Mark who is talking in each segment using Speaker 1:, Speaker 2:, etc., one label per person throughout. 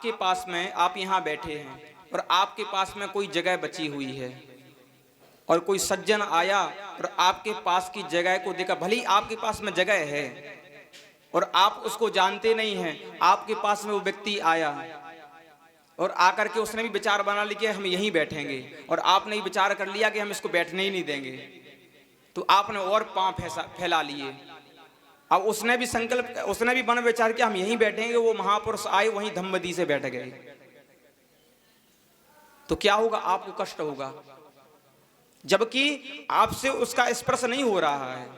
Speaker 1: के पास में आप यहाँ बैठे हैं और आपके पास में कोई जगह बची हुई है और कोई सज्जन आया और आपके पास की जगह को देखा, भली आपके पास में जगह है और आप उसको जानते नहीं हैं, आपके पास में वो व्यक्ति आया और आकर के उसने भी विचार बना लिया हम यहीं बैठेंगे और आपने विचार कर लिया कि हम इसको बैठने ही नहीं देंगे, तो आपने और पांव फैला लिए। अब उसने भी संकल्प, उसने भी मन विचार किया हम यहीं बैठेंगे, वो महापुरुष आए वहीं धम्मदी से बैठ गए, तो क्या होगा? आपको कष्ट होगा, जबकि आपसे उसका स्पर्श नहीं हो रहा है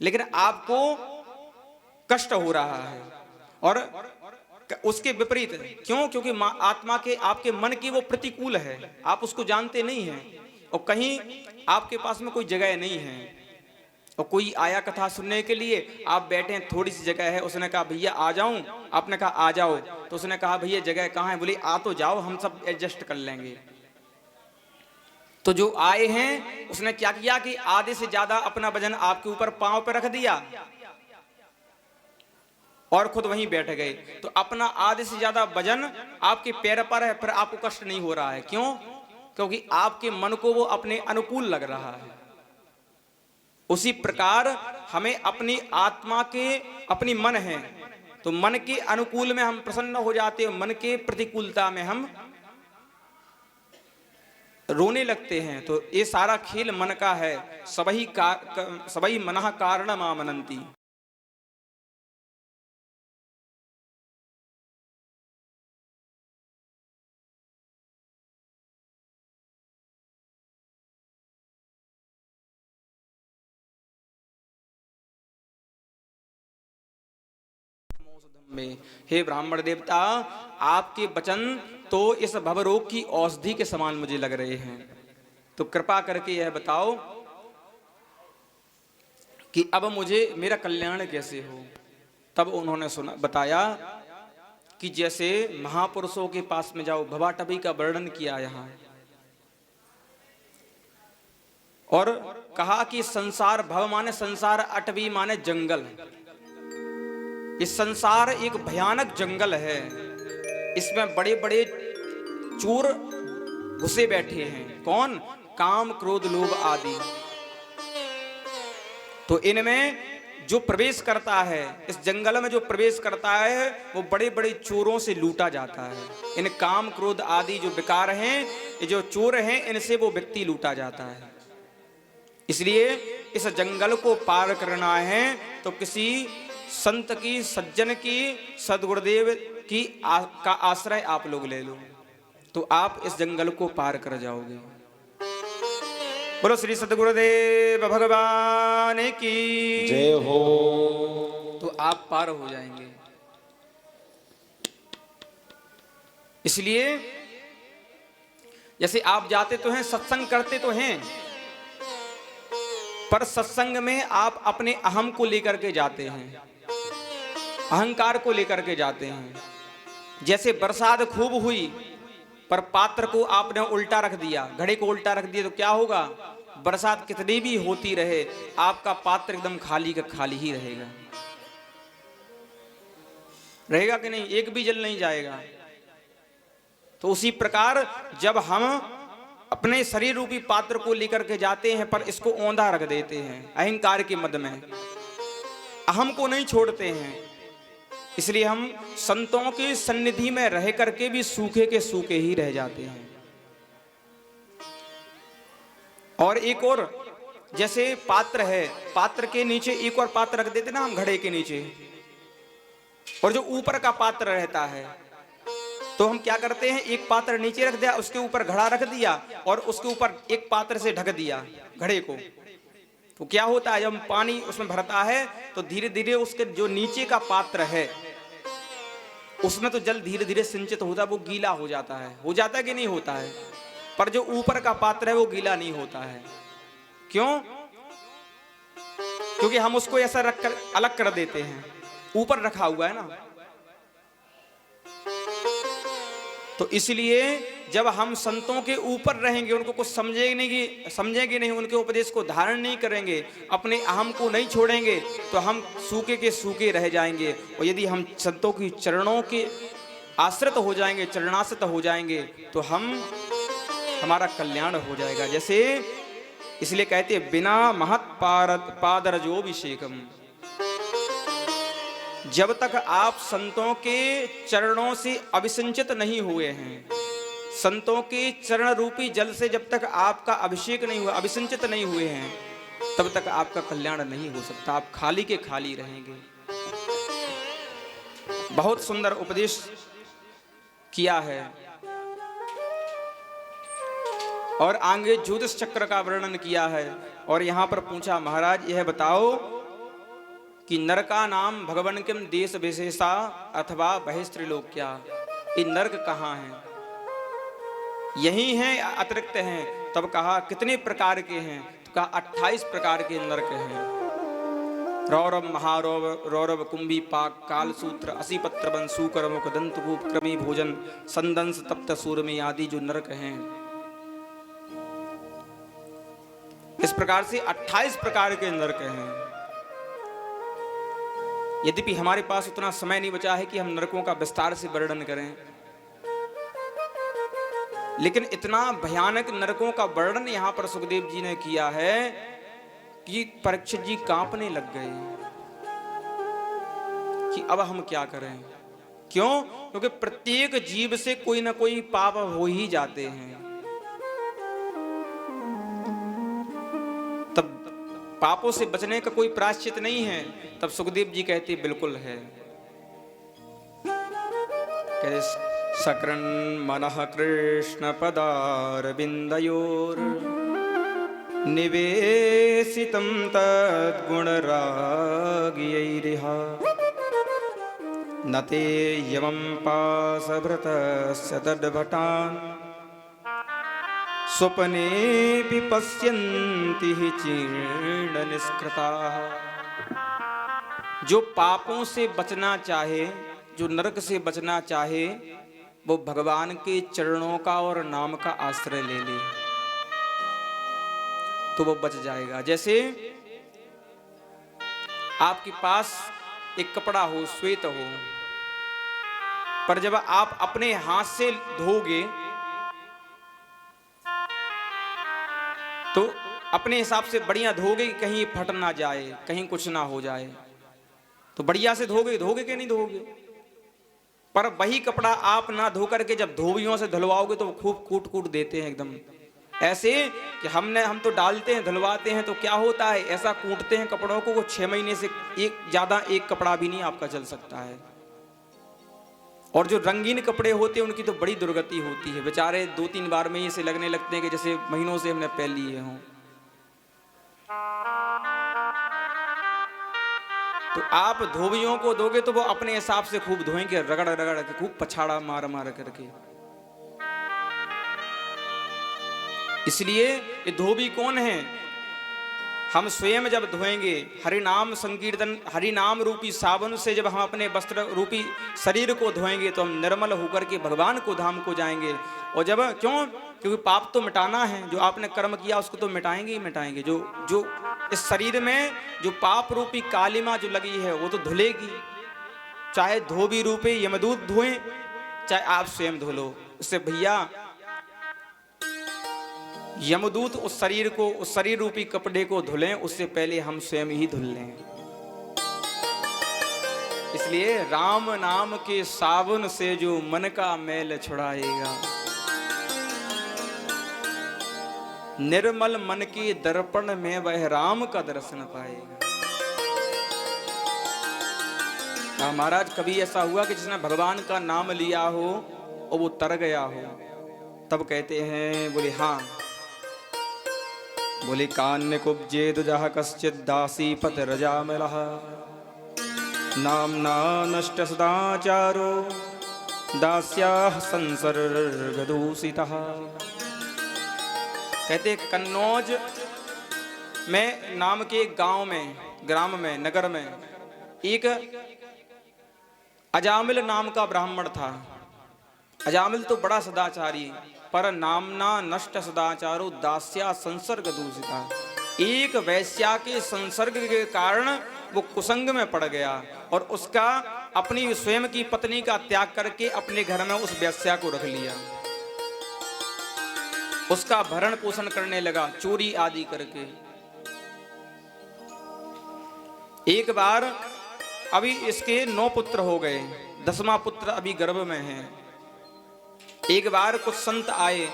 Speaker 1: लेकिन आपको कष्ट हो रहा है। और उसके विपरीत क्यों? क्योंकि आत्मा के आपके मन की वो प्रतिकूल है, आप उसको जानते नहीं हैं और कहीं आपके पास में कोई जगह नहीं है और कोई आया कथा सुनने के लिए, आप बैठे हैं, थोड़ी सी जगह है, उसने कहा भैया आ जाऊं, आपने कहा आ जाओ, तो उसने कहा भैया जगह कहाँ है? बोले आ तो जाओ, हम सब एडजस्ट कर लेंगे। तो जो आए हैं उसने क्या किया कि आधे से ज्यादा अपना वजन आपके ऊपर पांव पे रख दिया और खुद वहीं बैठ गए, तो अपना आधे से ज्यादा वजन आपके पैर पर है, फिर आपको कष्ट नहीं हो रहा है। क्यों? क्योंकि आपके मन को वो अपने अनुकूल लग रहा है। उसी प्रकार हमें अपनी आत्मा के, अपनी मन है तो मन के अनुकूल में हम प्रसन्न हो जाते हैं, मन के प्रतिकूलता में हम रोने लगते हैं। तो ये सारा खेल मन का है। सबही मनः कारणम आमनन्ति। में हे ब्राह्मण देवता, आपके वचन तो इस भवरोग की औषधि के समान मुझे लग रहे हैं, तो कृपा करके यह बताओ कि अब मुझे मेरा कल्याण कैसे हो। तब उन्होंने बताया कि जैसे महापुरुषों के पास में जाओ, भवाटवी का वर्णन किया यहाँ और कहा कि संसार, भव माने संसार, अटवी माने जंगल। इस संसार एक भयानक जंगल है, इसमें बड़े बड़े चोर घुसे बैठे हैं। कौन? काम क्रोध लोभ आदि। तो इनमें जो प्रवेश करता है, इस जंगल में जो प्रवेश करता है, वो बड़े बड़े चोरों से लूटा जाता है। इन काम क्रोध आदि जो विकार हैं, ये जो चोर हैं, इनसे वो व्यक्ति लूटा जाता है। इसलिए इस जंगल को पार करना है तो किसी संत की, सज्जन की, सदगुरुदेव की का आश्रय आप लोग ले लो, तो आप इस जंगल को पार कर जाओगे। बोलो श्री सदगुरुदेव भगवान की
Speaker 2: जय हो।
Speaker 1: तो आप पार हो जाएंगे। इसलिए जैसे आप जाते तो हैं, सत्संग करते तो हैं, पर सत्संग में आप अपने अहम को लेकर के जाते हैं, अहंकार को लेकर के जाते हैं। जैसे बरसात खूब हुई पर पात्र को आपने उल्टा रख दिया, घड़े को उल्टा रख दिया, तो क्या होगा? बरसात कितनी भी होती रहे, आपका पात्र एकदम खाली का खाली ही रहेगा। रहेगा कि नहीं? एक भी जल नहीं जाएगा। तो उसी प्रकार जब हम अपने शरीर रूपी पात्र को लेकर के जाते हैं पर इसको औंधा रख देते हैं, अहंकार के मद में अहम को नहीं छोड़ते हैं, इसलिए हम संतों की सन्निधि में रह करके भी सूखे के सूखे ही रह जाते हैं। और एक और, जैसे पात्र है, पात्र के नीचे एक और पात्र रख देते ना हम, घड़े के नीचे, और जो ऊपर का पात्र रहता है तो हम क्या करते हैं, एक पात्र नीचे रख दिया, उसके ऊपर घड़ा रख दिया और उसके ऊपर एक पात्र से ढक दिया घड़े को। तो क्या होता है, जब पानी उसमें भरता है तो धीरे धीरे उसके जो नीचे का पात्र है उसमें तो जल धीरे धीरे सिंचित होता है, वो गीला हो जाता है। हो जाता है कि नहीं होता है? पर जो ऊपर का पात्र है वो गीला नहीं होता है। क्यों? क्योंकि हम उसको ऐसा रखकर अलग कर देते हैं, ऊपर रखा हुआ है ना। तो इसलिए जब हम संतों के ऊपर रहेंगे, उनको कुछ समझेंगे नहीं, उनके उपदेश को धारण नहीं करेंगे, अपने अहम को नहीं छोड़ेंगे, तो हम सूखे के सूखे रह जाएंगे। और यदि हम संतों की चरणों के आश्रित हो जाएंगे, चरणाश्रित हो जाएंगे, तो हमारा कल्याण हो जाएगा। जैसे इसलिए कहते हैं बिना महत पादरजोभिषेकम, जब तक आप संतों के चरणों से अभिसिंचित नहीं हुए हैं, संतों के चरण रूपी जल से जब तक आपका अभिषेक नहीं हुआ, अभिसिंचित नहीं हुए हैं, तब तक आपका कल्याण नहीं हो सकता। आप खाली के खाली रहेंगे। बहुत सुंदर उपदेश किया है। और आगे ज्योतिष चक्र का वर्णन किया है। और यहां पर पूछा, महाराज यह बताओ कि नरका नाम भगवन किम देश विशेषा अथवा बहिस्त्रिलोक्या, ये नरक कहाँ है? यही हैं अतिरिक्त हैं? तब कहा कितने प्रकार के हैं? तो कहा 28 प्रकार के नरक हैं। रौरव, महारौरव, रौरव, कुंभी, पाक, कालसूत्र, असीपत्र वन, सूकरमुख, दंतकूप, क्रमी भोजन, संदंस, तप्त सूरमी आदि जो नरक हैं, इस प्रकार से 28 प्रकार के नरक हैं। यद्यपि हमारे पास उतना समय नहीं बचा है कि हम नरकों का विस्तार से वर्णन करें, लेकिन इतना भयानक नरकों का वर्णन यहां पर सुखदेव जी ने किया है कि परीक्षित जी कांपने लग गए कि अब हम क्या करें। क्यों? क्योंकि प्रत्येक जीव से कोई ना कोई पाप हो ही जाते हैं। तब पापों से बचने का कोई प्रायश्चित नहीं है। तब सुखदेव जी कहते बिल्कुल है। कहते सकरन मनः कृष्ण पदारविंदयोर निवेशितं तद्गुणरागियैरिहा न ते यमं पाशभृतस्य तद्भटान् स्वप्नेऽपि पश्यन्ति हि चीर्णनिष्कृताः। जो पापों से बचना चाहे, जो नरक से बचना चाहे, वो भगवान के चरणों का और नाम का आश्रय ले ले तो वो बच जाएगा। जैसे आपके पास एक कपड़ा हो, श्वेत हो, पर जब आप अपने हाथ से धोगे तो अपने हिसाब से बढ़िया धोगे कि कहीं फट ना जाए, कहीं कुछ ना हो जाए, तो बढ़िया से धोगे कि नहीं धोगे। पर वही कपड़ा आप ना धो करके जब धोबियों से धुलवाओगे तो वो खूब कूट कूट देते हैं एकदम ऐसे कि हम तो डालते हैं, धुलवाते हैं, तो क्या होता है, ऐसा कूटते हैं कपड़ों को, वो 6 महीने से एक कपड़ा भी नहीं आपका चल सकता है। और जो रंगीन कपड़े होते हैं उनकी तो बड़ी दुर्गति होती है, बेचारे 2-3 बार में ही ऐसे लगने लगते हैं कि जैसे महीनों से हमने पहन लिए हों। तो आप धोबियों को दोगे तो वो अपने हिसाब से खूब धोएंगे, रगड़ रगड़ के, खूब पछाड़ा मार मार करके। इसलिए ये धोबी कौन है? हम स्वयं जब धोएंगे, हरिनाम संकीर्तन, हरिनाम रूपी साबुन से जब हम अपने वस्त्र रूपी शरीर को धोएंगे तो हम निर्मल होकर के भगवान को धाम को जाएंगे। और जब क्यों? क्योंकि पाप तो मिटाना है, जो आपने कर्म किया उसको तो मिटाएंगे ही मिटाएंगे। जो इस शरीर में जो पाप रूपी कालिमा जो लगी है वो तो धुलेगी, चाहे धोबी रूपी यमदूत धोएं, चाहे आप स्वयं धो लो। उससे भैया यमदूत उस शरीर रूपी कपड़े को धुलें, उससे पहले हम स्वयं ही धुल लें। इसलिए राम नाम के साबुन से जो मन का मैल छुड़ाएगा, निर्मल मन के दर्पण में वह राम का दर्शन पाएगा। महाराज कभी ऐसा हुआ कि जिसने भगवान का नाम लिया हो और वो तर गया हो? तब कहते हैं, बोले हाँ, बोले कान्य कुब्जेद जहा कश्चित दासी पत रजामलः नामना नष्ट सदाचारो दास्याः संसर्गदूषितः। कहते कन्नौज में नाम के ग्राम में नगर में एक अजामिल नाम का ब्राह्मण था। अजामिल तो बड़ा सदाचारी, पर नामना नष्ट सदाचारो दास्या संसर्ग दूषिता। एक वैश्या के संसर्ग के कारण वो कुसंग में पड़ गया और उसका अपनी स्वयं की पत्नी का त्याग करके अपने घर में उस वेश्या को रख लिया, उसका भरण पोषण करने लगा चोरी आदि करके। एक बार अभी इसके 9 पुत्र हो गए, 10वां पुत्र अभी गर्भ में है। एक बार कुछ संत आए,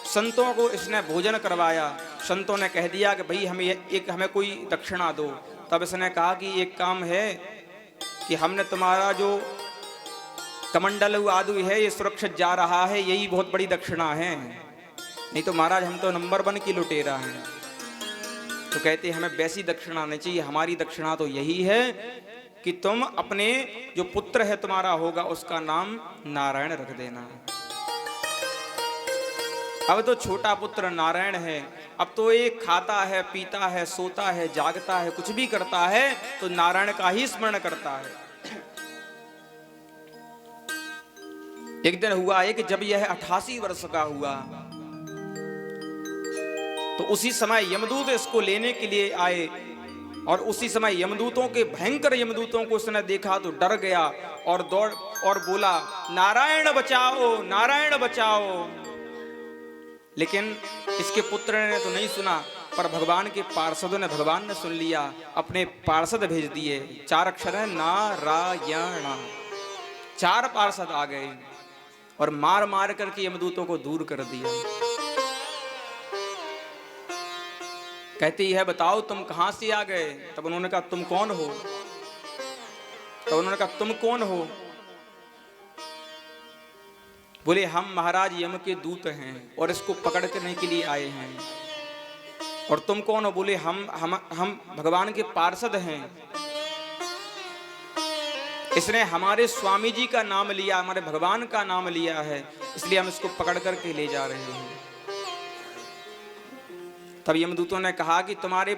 Speaker 1: संतों को इसने भोजन करवाया। संतों ने कह दिया कि भाई हमें कोई दक्षिणा दो। तब इसने कहा कि एक काम है कि हमने तुम्हारा जो कमंडल आदि है ये सुरक्षित जा रहा है, यही बहुत बड़ी दक्षिणा है, नहीं तो महाराज हम तो नंबर 1 की लुटेरा हैं। तो कहते हमें वैसी दक्षिणा नहीं चाहिए, हमारी दक्षिणा तो यही है कि तुम अपने जो पुत्र है तुम्हारा होगा उसका नाम नारायण रख देना। अब तो छोटा पुत्र नारायण है, अब तो ये खाता है, पीता है, सोता है, जागता है, कुछ भी करता है तो नारायण का ही स्मरण करता है। एक दिन हुआ है कि जब यह 88 वर्ष का हुआ तो उसी समय यमदूत इसको लेने के लिए आए, और उसी समय यमदूतों के भयंकर यमदूतों को उसने देखा तो डर गया और दौड़ और बोला नारायण बचाओ, नारायण बचाओ। लेकिन इसके पुत्र ने तो नहीं सुना, पर भगवान के पार्षदों ने, भगवान ने सुन लिया, अपने पार्षद भेज दिए। 4 अक्षर है नारायण। 4 पार्षद आ गए और मार मार करके यमदूतों को दूर कर दिया। कहती है बताओ तुम कहां से आ गए? तब उन्होंने कहा तुम कौन हो? तब उन्होंने कहा तुम कौन हो? बोले हम महाराज यम के दूत हैं और इसको पकड़ करने के लिए आए हैं। और तुम कौन हो? बोले हम भगवान के पार्षद हैं, इसने हमारे स्वामी जी का नाम लिया, हमारे भगवान का नाम लिया है, इसलिए हम इसको पकड़ करके ले जा रहे हैं। तब यमदूतों ने कहा कि तुम्हारे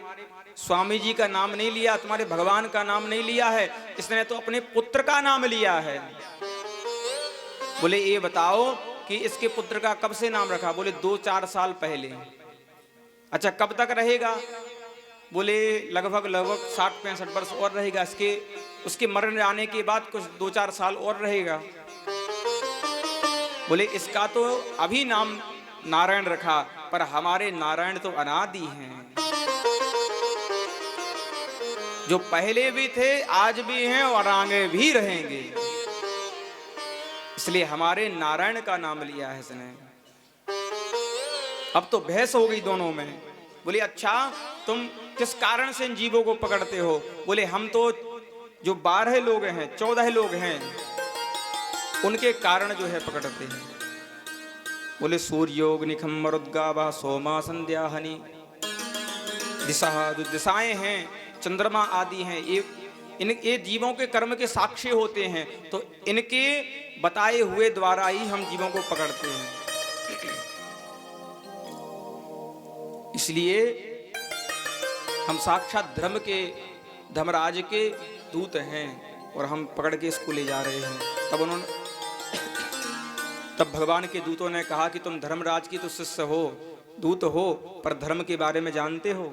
Speaker 1: स्वामी जी का नाम नहीं लिया, तुम्हारे भगवान का नाम नहीं लिया है, इसने तो अपने पुत्र का नाम लिया है। बोले ये बताओ कि इसके पुत्र का कब से नाम रखा? बोले 2-4 साल पहले। अच्छा कब तक रहेगा? बोले लगभग 60-65 वर्ष और रहेगा, उसके मरण जाने के बाद कुछ 2-4 साल और रहेगा। बोले इसका तो अभी नाम नारायण रखा, पर हमारे नारायण तो अनादि हैं, जो पहले भी थे, आज भी हैं और आगे भी रहेंगे, इसलिए हमारे नारायण का नाम लिया है इसने। अब तो बहस हो गई दोनों में। बोले अच्छा तुम किस कारण से इन जीवों को पकड़ते हो? बोले हम तो जो 12 लोग हैं, 14 लोग हैं, उनके कारण जो है पकड़ते हैं। बोले सूर्योग निखम मरुद्गावा सोमा संध्या हनि, जो दिशाएं हैं, चंद्रमा आदि हैं, ये जीवों के कर्म के साक्षी होते हैं, तो इनके बताए हुए द्वारा ही हम जीवों को पकड़ते हैं। इसलिए हम साक्षात धर्मराज के दूत हैं और हम पकड़ के इसको ले जा रहे हैं। तब भगवान के दूतों ने कहा कि तुम धर्मराज की तो शिष्य हो, दूत हो, पर धर्म के बारे में जानते हो?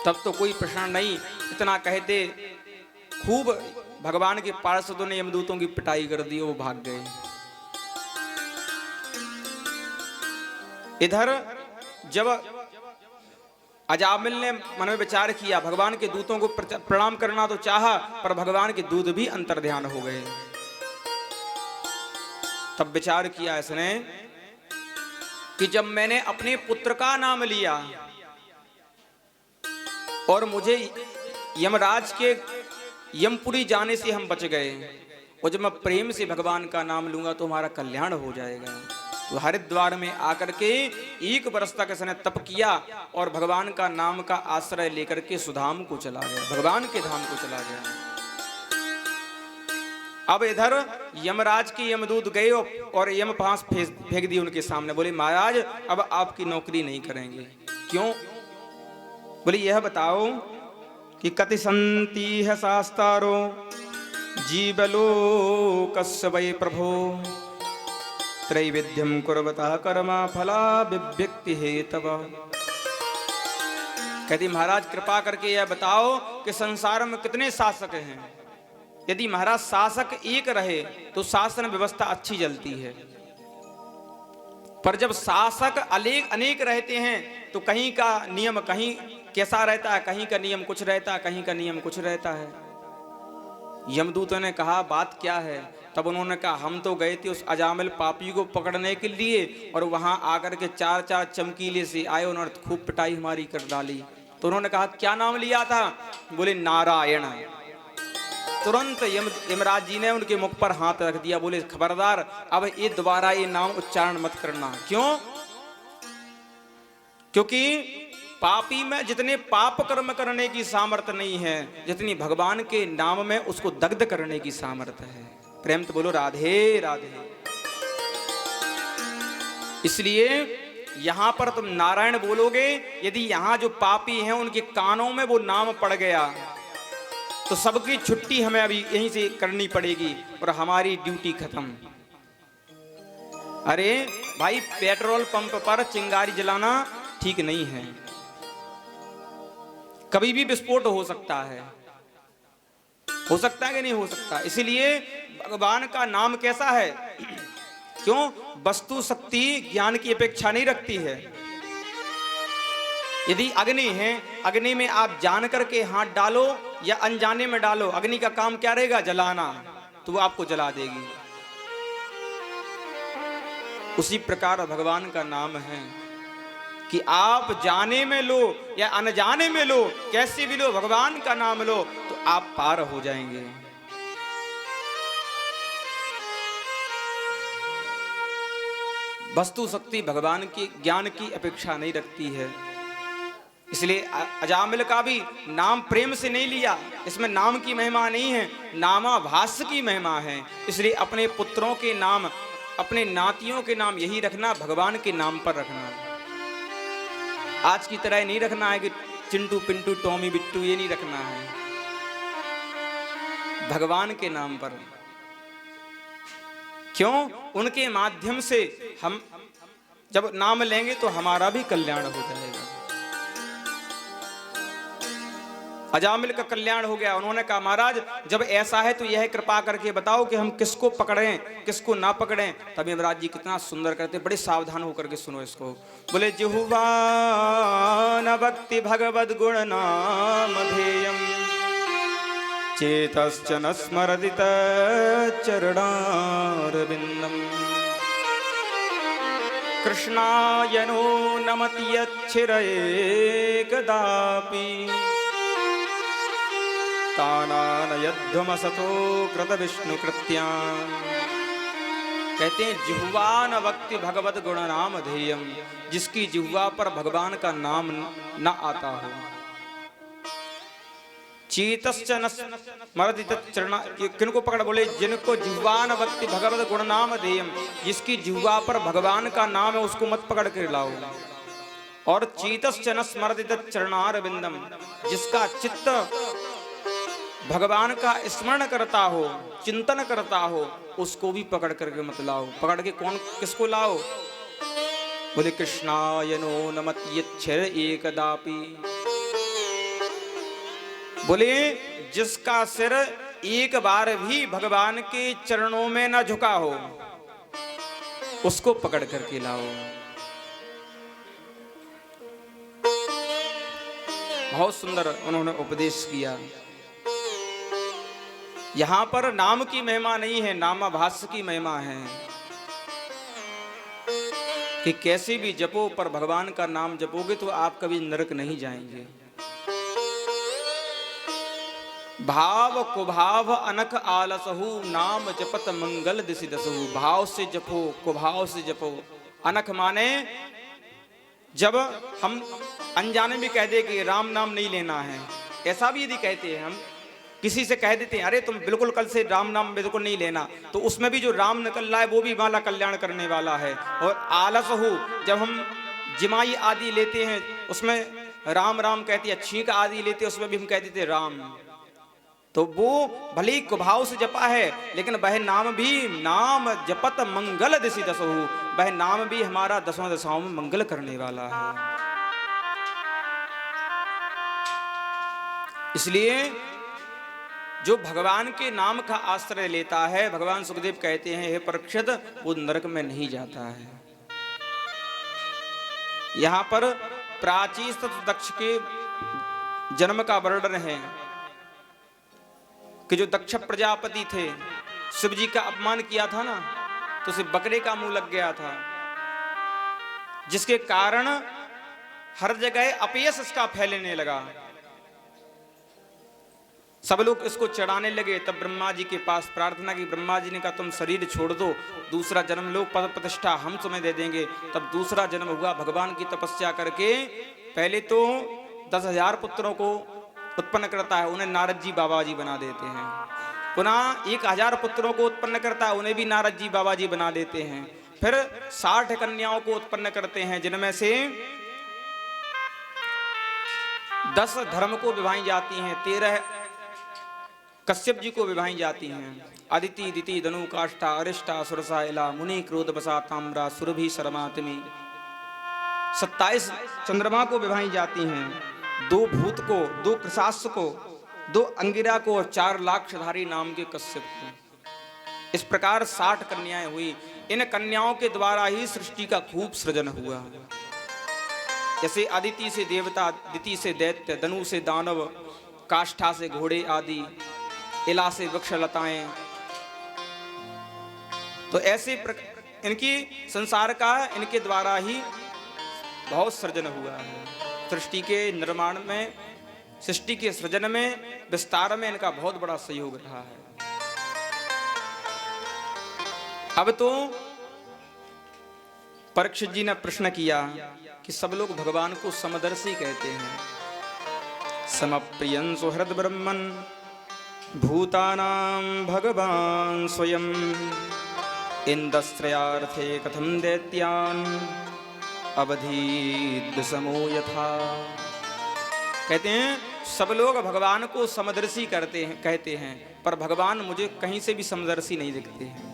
Speaker 1: तब तो कोई प्रश्न नहीं। इतना कहते खूब भगवान के पार्षदों ने यमदूतों की पिटाई कर दी, वो भाग गए। इधर जब अजामिल ने मन में विचार किया, भगवान के दूतों को प्रणाम करना तो चाहा, पर भगवान के दूत भी अंतर्ध्यान हो गए। तब विचार किया इसने कि जब मैंने अपने पुत्र का नाम लिया और मुझे यमराज के यमपुरी जाने से हम बच गए, और जब मैं प्रेम से भगवान का नाम लूंगा तो हमारा कल्याण हो जाएगा। तो हरिद्वार में आकर के 1 वर्ष तक इसने तप किया और भगवान का नाम का आश्रय लेकर के सुधाम को चला गया, भगवान के धाम को चला गया। अब इधर यमराज के यमदूत गए और यम पास फेंक दी उनके सामने। बोले महाराज अब आपकी नौकरी नहीं करेंगे। क्यों? बोले यह बताओ कि कति संति है शास्तारो जीवलो कस्य वै प्रभो त्रैविध्यम कुर्वतः कर्मा फला विव्यक्ति हेतव। कहती महाराज कृपा करके यह बताओ कि संसार में कितने शासक हैं। यदि महाराज शासक एक रहे तो शासन व्यवस्था अच्छी चलती है, पर जब शासक अनेक रहते हैं तो कहीं का नियम कहीं कैसा रहता है, कहीं का नियम कुछ रहता है, कहीं का नियम कुछ रहता है। यमदूतों ने कहा बात क्या है? तब उन्होंने कहा हम तो गए थे उस अजामिल पापी को पकड़ने के लिए और वहां आकर के चार चमकीले से आए, उन्होंने खूब पिटाई हमारी कर डाली। तो उन्होंने कहा क्या नाम लिया था? बोले नारायण। तुरंत यमराज जी ने उनके मुख पर हाथ रख दिया, बोले खबरदार अब ये दोबारा ये नाम उच्चारण मत करना। क्यों? क्योंकि पापी में जितने पाप कर्म करने की सामर्थ्य नहीं है, जितनी भगवान के नाम में उसको दग्ध करने की सामर्थ्य है। प्रेम तो बोलो राधे राधे। इसलिए यहां पर तुम नारायण बोलोगे, यदि यहां जो पापी हैं उनके कानों में वो नाम पड़ गया तो सबकी छुट्टी हमें अभी यहीं से करनी पड़ेगी और हमारी ड्यूटी खत्म। अरे भाई पेट्रोल पंप पर चिंगारी जलाना ठीक नहीं है, कभी भी विस्फोट हो सकता है। हो सकता है कि नहीं हो सकता? इसलिए भगवान का नाम कैसा है? क्यों? वस्तु शक्ति ज्ञान की अपेक्षा नहीं रखती है। यदि अग्नि है, अग्नि में आप जान करके हाथ डालो या अनजाने में डालो, अग्नि का काम क्या रहेगा? जलाना, तो वो आपको जला देगी। उसी प्रकार भगवान का नाम है कि आप जाने में लो या अनजाने में लो, कैसे भी लो, भगवान का नाम लो तो आप पार हो जाएंगे। वस्तु शक्ति भगवान की ज्ञान की अपेक्षा नहीं रखती है। इसलिए अजामिल का भी नाम प्रेम से नहीं लिया, इसमें नाम की महिमा नहीं है, नामाभास की महिमा है। इसलिए अपने पुत्रों के नाम, अपने नातियों के नाम यही रखना, भगवान के नाम पर रखना। आज की तरह नहीं रखना है कि चिंटू पिंटू टॉमी बिट्टू, ये नहीं रखना है, भगवान के नाम पर। क्यों? उनके माध्यम से हम जब नाम लेंगे तो हमारा भी कल्याण हो जाएगा। अजामिल का कल्याण हो गया। उन्होंने कहा महाराज जब ऐसा है तो यह कृपा करके बताओ कि हम किसको पकड़ें किसको ना पकड़ें। तभी यमराज जी कितना सुंदर करते, बड़े सावधान होकर के सुनो इसको। बोले जिह्वा न भक्ति भगवद गुण नाम धेयम चेतश्च न स्मरति चरणारविंदम कृष्णाय नो नमति यच्छिरये कदापि तानानयध्वमसतो कृत विष्णु कृत्यान्। कहते हैं जिह्वा न भक्ति भगवत गुण नाम धेयम, जिसकी जिह्वा पर भगवान का नाम न आता हो। चेतश्च न स्मरति चरण, किनको पकड़? बोले जिनको जिह्वा न भक्ति भगवत गुण नाम धेयम, जिसकी जिह्वा पर भगवान का नाम है उसको मत पकड़ के लाओ। और चेतश्च न स्मरति चरणारविंदम, जिसका चित्त भगवान का स्मरण करता हो, चिंतन करता हो, उसको भी पकड़ करके मत लाओ। पकड़ के कौन किसको लाओ? बोले कृष्णाय नो नमति यच्छिरये कदापि। बोले जिसका सिर एक बार भी भगवान के चरणों में न झुका हो उसको पकड़ करके लाओ। बहुत सुंदर उन्होंने उपदेश किया। यहां पर नाम की महिमा नहीं है, नामाभास की महिमा है कि कैसे भी जपो, पर भगवान का नाम जपोगे तो आप कभी नरक नहीं जाएंगे। भाव कुभाव अनख आलसहु नाम जपत मंगल दिशि दसहु। भाव से जपो, कुभाव से जपो। अनख माने जब हम अनजाने में कह दे कि राम नाम नहीं लेना है, ऐसा भी यदि कहते हैं, हम किसी से कह देते हैं अरे तुम बिल्कुल कल से राम नाम बिल्कुल नहीं लेना, तो उसमें भी जो राम निकल रहा है वो भी माला कल्याण करने वाला है। और आलस हो, जब हम जिमाई आदि लेते हैं उसमें राम राम कहते हैं, छींक आदि लेते हैं उसमें भी हम कह देते राम, तो वो भले ही कुभाव से जपा है लेकिन वह नाम भी नाम जपत मंगल दिशि दसहु, वह नाम भी हमारा दसों दशाओं में मंगल करने वाला है। इसलिए जो भगवान के नाम का आश्रय लेता है, भगवान सुखदेव कहते हैं, हे परीक्षित, वो नरक में नहीं जाता है। यहां पर प्राचीन दक्ष के जन्म का वर्णन है कि जो दक्ष प्रजापति थे, शिव जी का अपमान किया था ना, तो उसे बकरे का मुंह लग गया था, जिसके कारण हर जगह अपयश इसका फैलने लगा। सब लोग इसको चढ़ाने लगे। तब ब्रह्मा जी के पास प्रार्थना की। ब्रह्मा जी ने कहा, तुम शरीर छोड़ दो, दूसरा जन्म लो, पद प्रतिष्ठा हम तुम्हें दे देंगे। तब दूसरा जन्म हुआ। भगवान की तपस्या करके पहले तो 10,000 पुत्रों को उत्पन्न करता है, उन्हें नारद जी बाबा जी बना देते हैं। पुनः 1,000 पुत्रों को उत्पन्न करता है, उन्हें भी नारद जी बाबा जी बना देते हैं। फिर 60 कन्याओं को उत्पन्न करते हैं, जिनमें से 10 धर्म को विभाई जाती हैं, 13 कश्यप जी को विभाई जाती हैं। अदिति, दिति, धनु, काष्ठा, अरिष्टा, सुरसा, इला, मुनि, क्रोध, बसा, ताम्रा, सुरभि, शर्मातिमी। 27 चंद्रमा को विभाई जाती हैं, 2 भूत को, 2 कृशास्त्र को, 2 अंगिरा को और 4 लाक्षधारी नाम के कश्यप को। इस प्रकार 60 कन्याएं हुई। इन कन्याओं के द्वारा ही सृष्टि का खूब सृजन हुआ। जैसे अदिति से देवता, दिति से दैत्य, धनु से दानव, काष्ठा से घोड़े आदि, इला से वृक्ष लताएं। तो ऐसे इनकी संसार का इनके द्वारा ही बहुत सृजन हुआ है। सृष्टि के निर्माण में, सृष्टि के सृजन में, विस्तार में इनका बहुत बड़ा सहयोग रहा है। अब तो परीक्षित जी ने प्रश्न किया कि सब लोग भगवान को समदर्शी कहते हैं। समप्रियं सुहृद ब्रह्मन् भूतानां भगवान स्वयं इंद्रस्त्रयार्थे कथम दैत्यान् अवधीत समो यथा। कहते हैं सब लोग भगवान को समदर्शी कहते हैं, पर भगवान मुझे कहीं से भी समदर्शी नहीं दिखते हैं।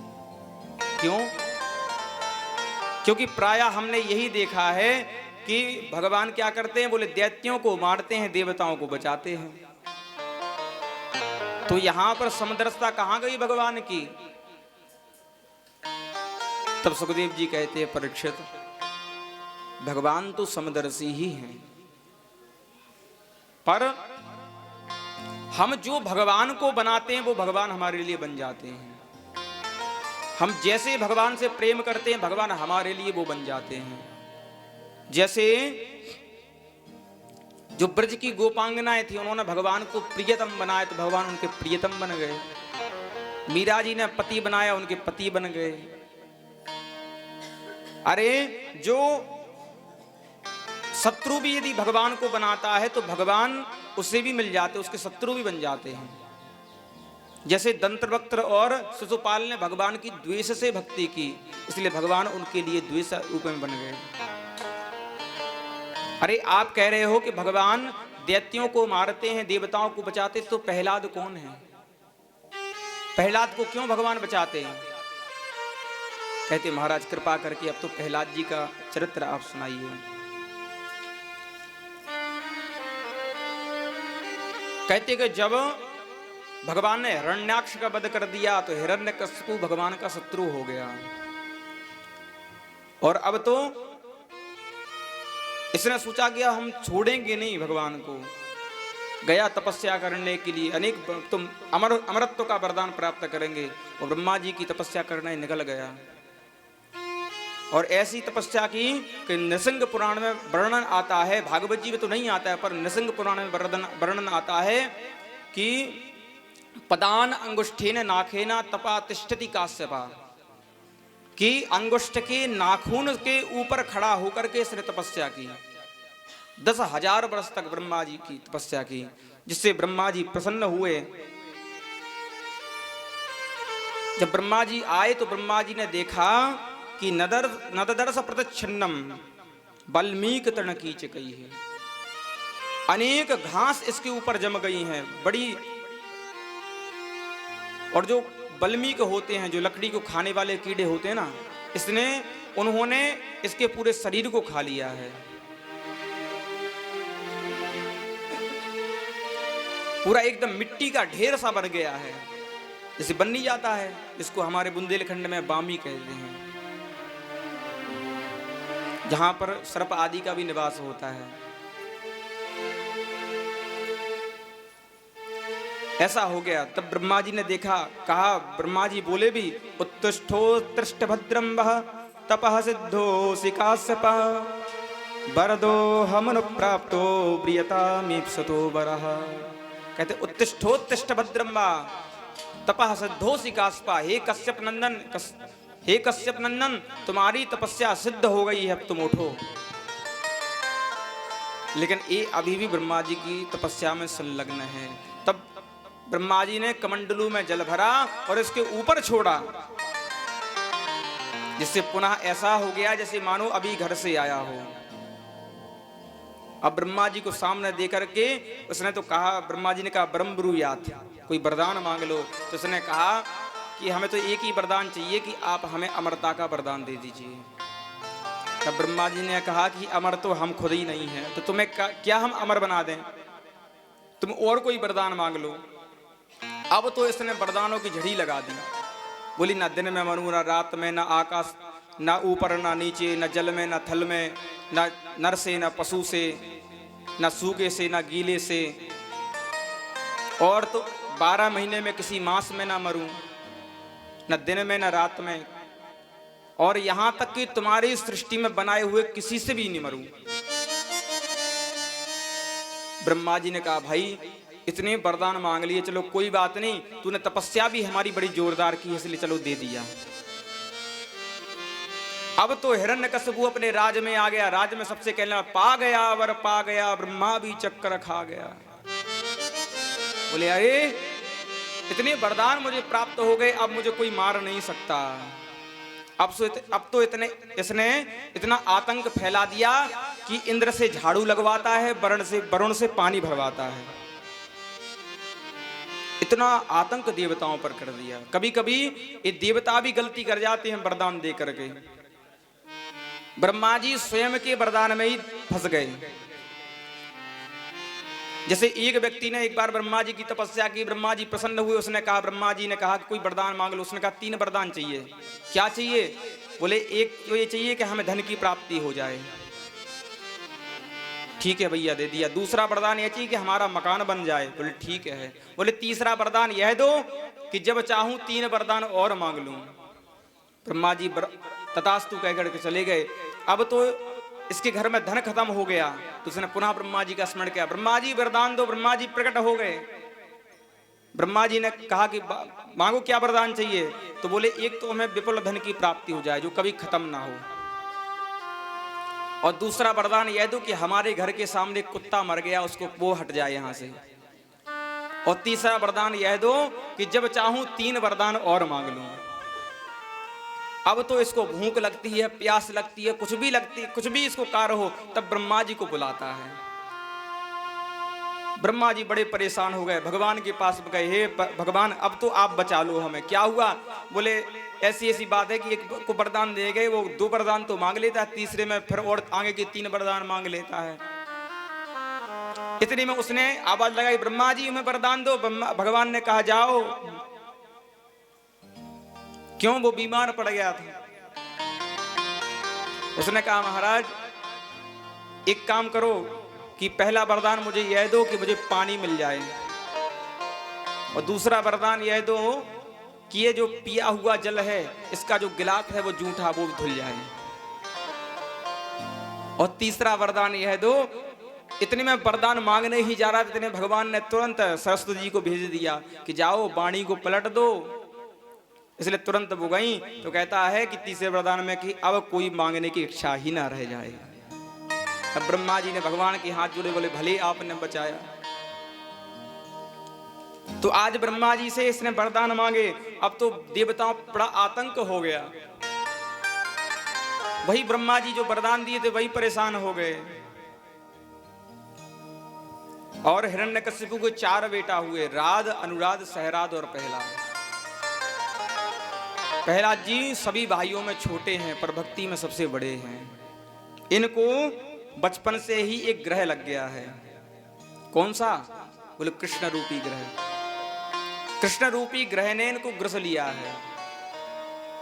Speaker 1: क्यों? क्योंकि प्रायः हमने यही देखा है कि भगवान क्या करते हैं, बोले दैत्यों को मारते हैं, देवताओं को बचाते हैं। तो यहां पर समदर्शिता कहां गई भगवान की? तब सुखदेव जी कहते हैं, परीक्षित, भगवान तो समदर्शी ही हैं, पर हम जो भगवान को बनाते हैं वो भगवान हमारे लिए बन जाते हैं। हम जैसे भगवान से प्रेम करते हैं, भगवान हमारे लिए वो बन जाते हैं। जैसे जो ब्रज की गोपांगनाएं थी, उन्होंने भगवान को प्रियतम बनाया तो भगवान उनके प्रियतम बन गए। मीरा जी ने पति बनाया, उनके पति बन गए। अरे जो शत्रु भी यदि भगवान को बनाता है तो भगवान उससे भी मिल जाते, उसके शत्रु भी बन जाते हैं। जैसे दंतवक्त्र और शिशुपाल ने भगवान की द्वेष से भक्ति की, इसलिए भगवान उनके लिए द्वेष रूप में बन गए। अरे आप कह रहे हो कि भगवान दैत्यों को मारते हैं, देवताओं को बचाते, तो प्रहलाद कौन है? प्रहलाद को क्यों भगवान बचाते हैं? कहते महाराज कृपा करके अब तो प्रहलाद जी का चरित्र आप सुनाइए। कहते कि जब भगवान ने हिरण्याक्ष का वध कर दिया तो हिरण्यकशिपु भगवान का शत्रु हो गया, और अब तो इसने सोचा गया हम छोड़ेंगे नहीं भगवान को। गया तपस्या करने के लिए, अनेक तुम अमरत्व का वरदान प्राप्त करेंगे, और ब्रह्मा जी की तपस्या करने निकल गया। और ऐसी तपस्या की कि नृसिंह पुराण में वर्णन आता है, भागवत जी में तो नहीं आता है, पर नृसिंह पुराण में वर्णन आता है कि पदान अंगुष्ठेन नाखेना तपा तिष्ठति काश्यपा, कि अंगुष्ठ के नाखून के ऊपर खड़ा होकर के इसने तपस्या की। 10,000 वर्ष तक ब्रह्मा जी की तपस्या की, जिससे ब्रह्मा जी प्रसन्न हुए। जब ब्रह्मा जी आए तो ब्रह्मा जी ने देखा कि नददर्श प्रतिच्छिन्नम वाल्मीकि तृणकीचकैः है, अनेक घास इसके ऊपर जम गई हैं बड़ी, और जो वाल्मीकि होते हैं, जो लकड़ी को खाने वाले कीड़े होते हैं ना, उन्होंने इसके पूरे शरीर को खा लिया है। पूरा एकदम मिट्टी का ढेर सा बन गया है, जैसे बन्नी जाता है, इसको हमारे बुंदेलखंड में बामी कहते हैं, जहां पर सर्प आदि का भी निवास होता है। ऐसा हो गया। तब ब्रह्मा जी ने देखा, कहा, ब्रह्मा जी बोले भी, उत्तिष्ठोत्तिष्ठ भद्रं वः तपः सिद्धोऽसि काश्यप वरदो हमनु प्राप्तो ब्रियतामीप्सतो वरः। कहते उत्तिष्ठोत्तिष्ठ भद्रं वः तपः सिद्धोऽसि काश्यप। हे कश्यप नंदन, तुम्हारी तपस्या सिद्ध हो गई है, अब तुम उठो। लेकिन ये अभी भी ब्रह्मा जी की तपस्या में संलग्न है। तब ब्रह्मा जी ने कमंडलू में जल भरा और इसके ऊपर छोड़ा, जिससे पुनः ऐसा हो गया जैसे मानो अभी घर से आया हो। अब ब्रह्मा जी को सामने देकर के उसने तो कहा, ब्रह्मा जी ने कहा, ब्रह्म ब्रूयात, कोई वरदान मांग लो। तो उसने कहा कि हमें तो एक ही वरदान चाहिए कि आप हमें अमरता का वरदान दे दीजिए। तब ब्रह्मा जी ने कहा कि अमर तो हम खुद ही नहीं हैं, तो तुम्हें क्या हम अमर बना दें, तुम और कोई वरदान मांग लो। अब तो इसने वरदानों की झड़ी लगा दी। बोली, ना दिन में मरूं, ना रात में, ना आकाश, ना ऊपर ना नीचे, ना जल में ना थल में, ना नर से ना पशु से, ना सूखे से ना गीले से, और तो 12 महीने में किसी मास में ना मरूं, न दिन में न रात में, और यहां तक कि तुम्हारी सृष्टि में बनाए हुए किसी से भी नहीं मरूं। ब्रह्मा जी ने कहा, भाई इतने वरदान मांग लिए, चलो कोई बात नहीं, तूने तपस्या भी हमारी बड़ी जोरदार की है, इसलिए चलो दे दिया। अब तो हिरण्यकशिपु अपने राज में आ गया। राज में सबसे कहना, पा गया वर पा गया, ब्रह्मा भी चक्कर खा गया। बोले, अरे इतने वरदान मुझे प्राप्त हो गए, अब मुझे कोई मार नहीं सकता। अब तो इसने इतना आतंक फैला दिया कि इंद्र से झाड़ू लगवाता है, वरुण से पानी भरवाता है। इतना आतंक देवताओं पर कर दिया। कभी कभी ये देवता भी गलती कर जाते हैं वरदान दे करके। ब्रह्मा जी स्वयं के वरदान में ही फंस गए। जैसे एक व्यक्ति ने एक बार ब्रह्मा जी की तपस्या की, ब्रह्मा जी प्रसन्न हुए, उसने कहा, ब्रह्मा जी ने कहा कि कोई वरदान मांग लो। उसने कहा 3 वरदान चाहिए। क्या चाहिए? बोले, एक तो ये चाहिए कि हमें धन की प्राप्ति हो जाए। ठीक है भैया, दे दिया। दूसरा वरदान यह चाहिए कि हमारा मकान बन जाए। बोले ठीक है। बोले तीसरा वरदान यह दो कि जब चाहूं 3 वरदान और मांग लूं। ब्रह्मा जी तथास्तु कह करके चले गए। अब तो इसके घर में धन खत्म हो गया, तो उसने पुनः ब्रह्मा जी का स्मरण किया। ब्रह्मा जी वरदान दो। ब्रह्मा जी प्रकट हो गए। ब्रह्मा जी ने कहा कि मांगो, क्या वरदान चाहिए? तो बोले, एक तो हमें विपुल धन की प्राप्ति हो जाए जो कभी खत्म ना हो, और दूसरा वरदान यह दो कि हमारे घर के सामने कुत्ता मर गया, उसको वो हट जाए यहां से, और तीसरा वरदान यह दो कि जब चाहूं 3 वरदान और मांग लूं। अब तो इसको भूख लगती है, प्यास लगती है, कुछ भी लगती है, कुछ भी इसको कार्य हो, तब ब्रह्मा जी को बुलाता है। ब्रह्मा जी बड़े परेशान हो गए, भगवान के पास गए, हे भगवान अब तो आप बचा लो हमें। क्या हुआ? बोले ऐसी ऐसी बात है कि एक को वरदान दे गए, वो 2 वरदान तो मांग लेता है, तीसरे में फिर और आगे के 3 वरदान मांग लेता है। इतने में उसने आवाज लगाई, ब्रह्मा जी हमें वरदान दो। भगवान ने कहा, जाओ। क्यों? वो बीमार पड़ गया था। उसने कहा, महाराज एक काम करो कि पहला वरदान मुझे यह दो कि मुझे पानी मिल जाए, और दूसरा वरदान यह दो कि ये जो पिया हुआ जल है, इसका जो गिलास है वो जूठा, वो धुल जाए, और तीसरा वरदान यह दो। इतने में वरदान मांगने ही जा रहा था, इतने भगवान ने तुरंत सरस्वती जी को भेज दिया कि जाओ वाणी को पलट दो। इसलिए तुरंत वो गई। तो कहता है कि तीसरे वरदान में कि अब कोई मांगने की इच्छा ही ना रह जाए। अब ब्रह्मा जी ने भगवान के हाथ जोड़े, बोले भले आपने बचाया। तो आज ब्रह्मा जी से इसने वरदान मांगे। अब तो देवताओं बड़ा आतंक हो गया। वही ब्रह्मा जी जो वरदान दिए थे वही परेशान हो गए। और हिरण्यकशिपु के 4 बेटा हुए, राध, अनुराध, सहराद और प्रहलाद। प्रहलाद जी सभी भाइयों में छोटे हैं पर भक्ति में सबसे बड़े हैं। इनको बचपन से ही एक ग्रह लग गया है। कौन सा? बोले कृष्ण रूपी ग्रह। कृष्ण रूपी ग्रह ने इनको ग्रस लिया है।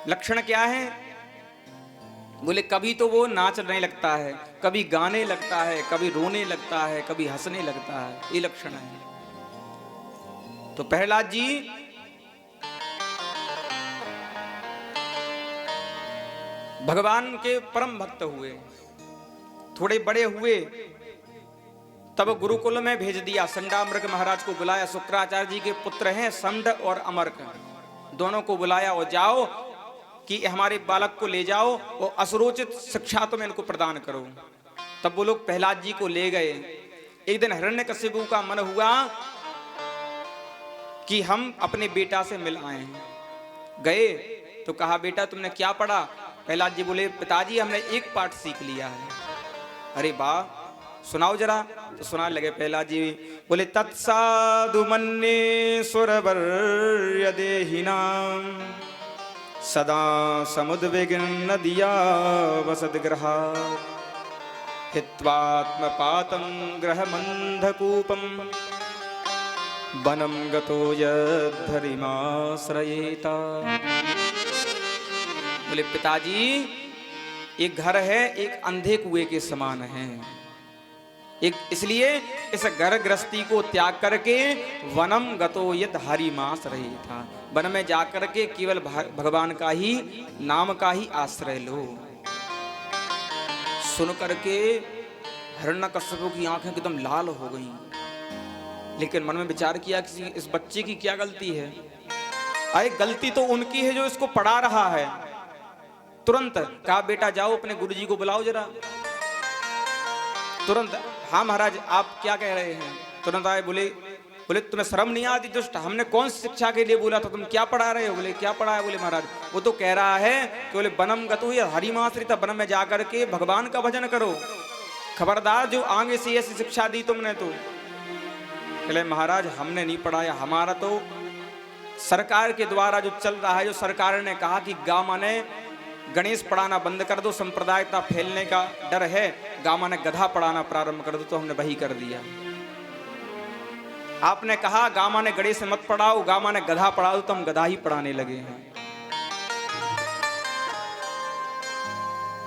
Speaker 1: लक्षण क्या है? बोले कभी तो वो नाचने लगता है, कभी गाने लगता है, कभी रोने लगता है, कभी हंसने लगता है। ये लक्षण है। तो प्रहलाद जी भगवान के परम भक्त हुए, थोड़े बड़े हुए तब गुरुकुल में भेज दिया। संडामृग महाराज को बुलाया, शुक्राचार्य जी के पुत्र हैं संड और अमर्क, दोनों को बुलाया और जाओ कि हमारे बालक को ले जाओ और असुरोचित शिक्षा तुम इनको प्रदान करो। तब वो लोग प्रहलाद जी को ले गए। एक दिन हिरण्यकशिपु का मन हुआ कि हम अपने बेटा से मिल आए। गए तो कहा बेटा तुमने क्या पढ़ा? प्रहलाद जी बोले पिताजी हमने एक पाठ सीख लिया है। अरे वाह, सुनाओ जरा। तो सुना लगे प्रहलाद जी। बोले तत्साधु मन्ये सुरवर्य देहिनां सदा समुद्विग्न दिया वसद्ग्रहा हित्वात्मपातं ग्रहमन्धकूपं वनं गतो यद्धरिमाश्रयेता। बोले पिताजी एक घर है, एक अंधे कुएं के समान है। एक इसलिए इस घर गृहस्थी को त्याग करके वनम गतो यद हरिमास रही था, वन में जाकर के केवल भगवान का ही नाम का ही आश्रय लो। सुन करके हिरण्यकशिपु की आंखें एकदम लाल हो गईं, लेकिन मन में विचार किया कि इस बच्चे की क्या गलती है? अरे गलती तो उनकी है जो इसको पढ़ा रहा है। तुरंत कहा बेटा जाओ अपने गुरुजी को बुलाओ जरा। तुरंत हाँ महाराज आप क्या कह रहे हैं? तुरंत आए। बोले तुम्हें शर्म नहीं आती दुष्ट? हमने कौन सी शिक्षा के लिए बोला था, तुम क्या पढ़ा रहे हो? बोले क्या पढ़ा है? बोले महाराज वो तो कह रहा है कि बोले बनम गतु हरिमाश्रित, वन में जाकर के भगवान का भजन करो। खबरदार जो आगे से ऐसी शिक्षा दी तुमने तो। बोले महाराज हमने नहीं पढ़ाया, हमारा तो सरकार के द्वारा जो चल रहा है, जो सरकार ने कहा कि गांव ने गणेश पढ़ाना बंद कर दो, संप्रदायता फैलने का डर है, गामा ने गधा पढ़ाना प्रारंभ कर दो, तो हमने वही कर दिया। आपने कहा गामा ने गणेश मत पढ़ाओ, गामा ने गधा पढ़ाओ, तो हम गधा ही पढ़ाने लगे हैं।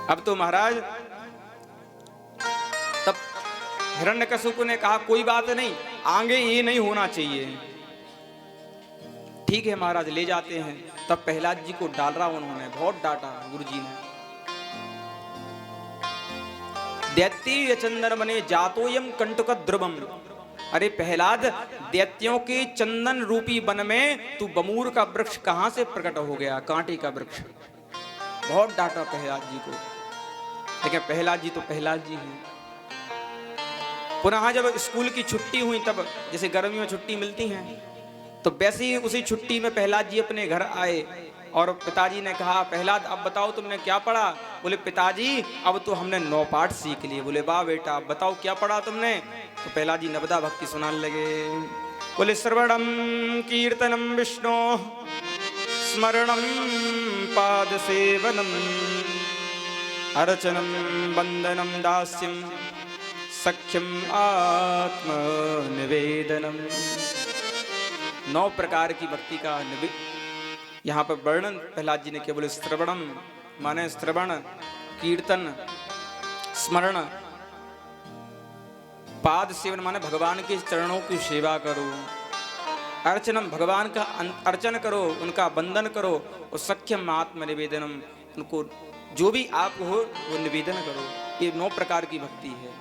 Speaker 1: अब तो महाराज तब हिरण्यकशिपु ने कहा कोई बात नहीं, आगे ये नहीं होना चाहिए। ठीक है महाराज ले जाते हैं। तब प्रहलाद जी को डाला उन्होंने, बहुत डांटा गुरुजी ने। दैत्य चंदन बने जातोयम कंटक द्रवम। अरे प्रहलाद दैत्यों के चंदन रूपी वन में तू बमूर का वृक्ष कहां से प्रकट हो गया, कांटे का वृक्ष। बहुत डांटा प्रहलाद जी को, लेकिन प्रहलाद जी तो प्रहलाद जी हैं। पुनः जब स्कूल की छुट्टी हुई, तब जैसे गर्मियों में छुट्टी मिलती हैं, तो वैसे ही उसी छुट्टी में प्रहलाद जी अपने घर आए और पिताजी ने कहा प्रहलाद अब बताओ तुमने क्या पढ़ा? बोले पिताजी अब तो हमने 9 पाठ सीख लिए। बोले वाह बेटा अब बताओ क्या पढ़ा तुमने? तो प्रहलाद जी नवदा भक्ति सुनाने लगे। बोले श्रवणम कीर्तनम विष्णु स्मरणम पाद सेवनम अर्चनम वंदनम दास्यम सख्यम आत्म निवेदनम। 9 प्रकार की भक्ति का यहाँ पर वर्णन प्रहलाद जी ने किया। बोले श्रवणम माने श्रवण, कीर्तन, स्मरण, पाद सेवन माने भगवान के चरणों की सेवा करो, अर्चनम भगवान का अर्चन करो, उनका वंदन करो, और सख्यम आत्म निवेदनम उनको जो भी आप हो वो निवेदन करो। ये 9 प्रकार की भक्ति है।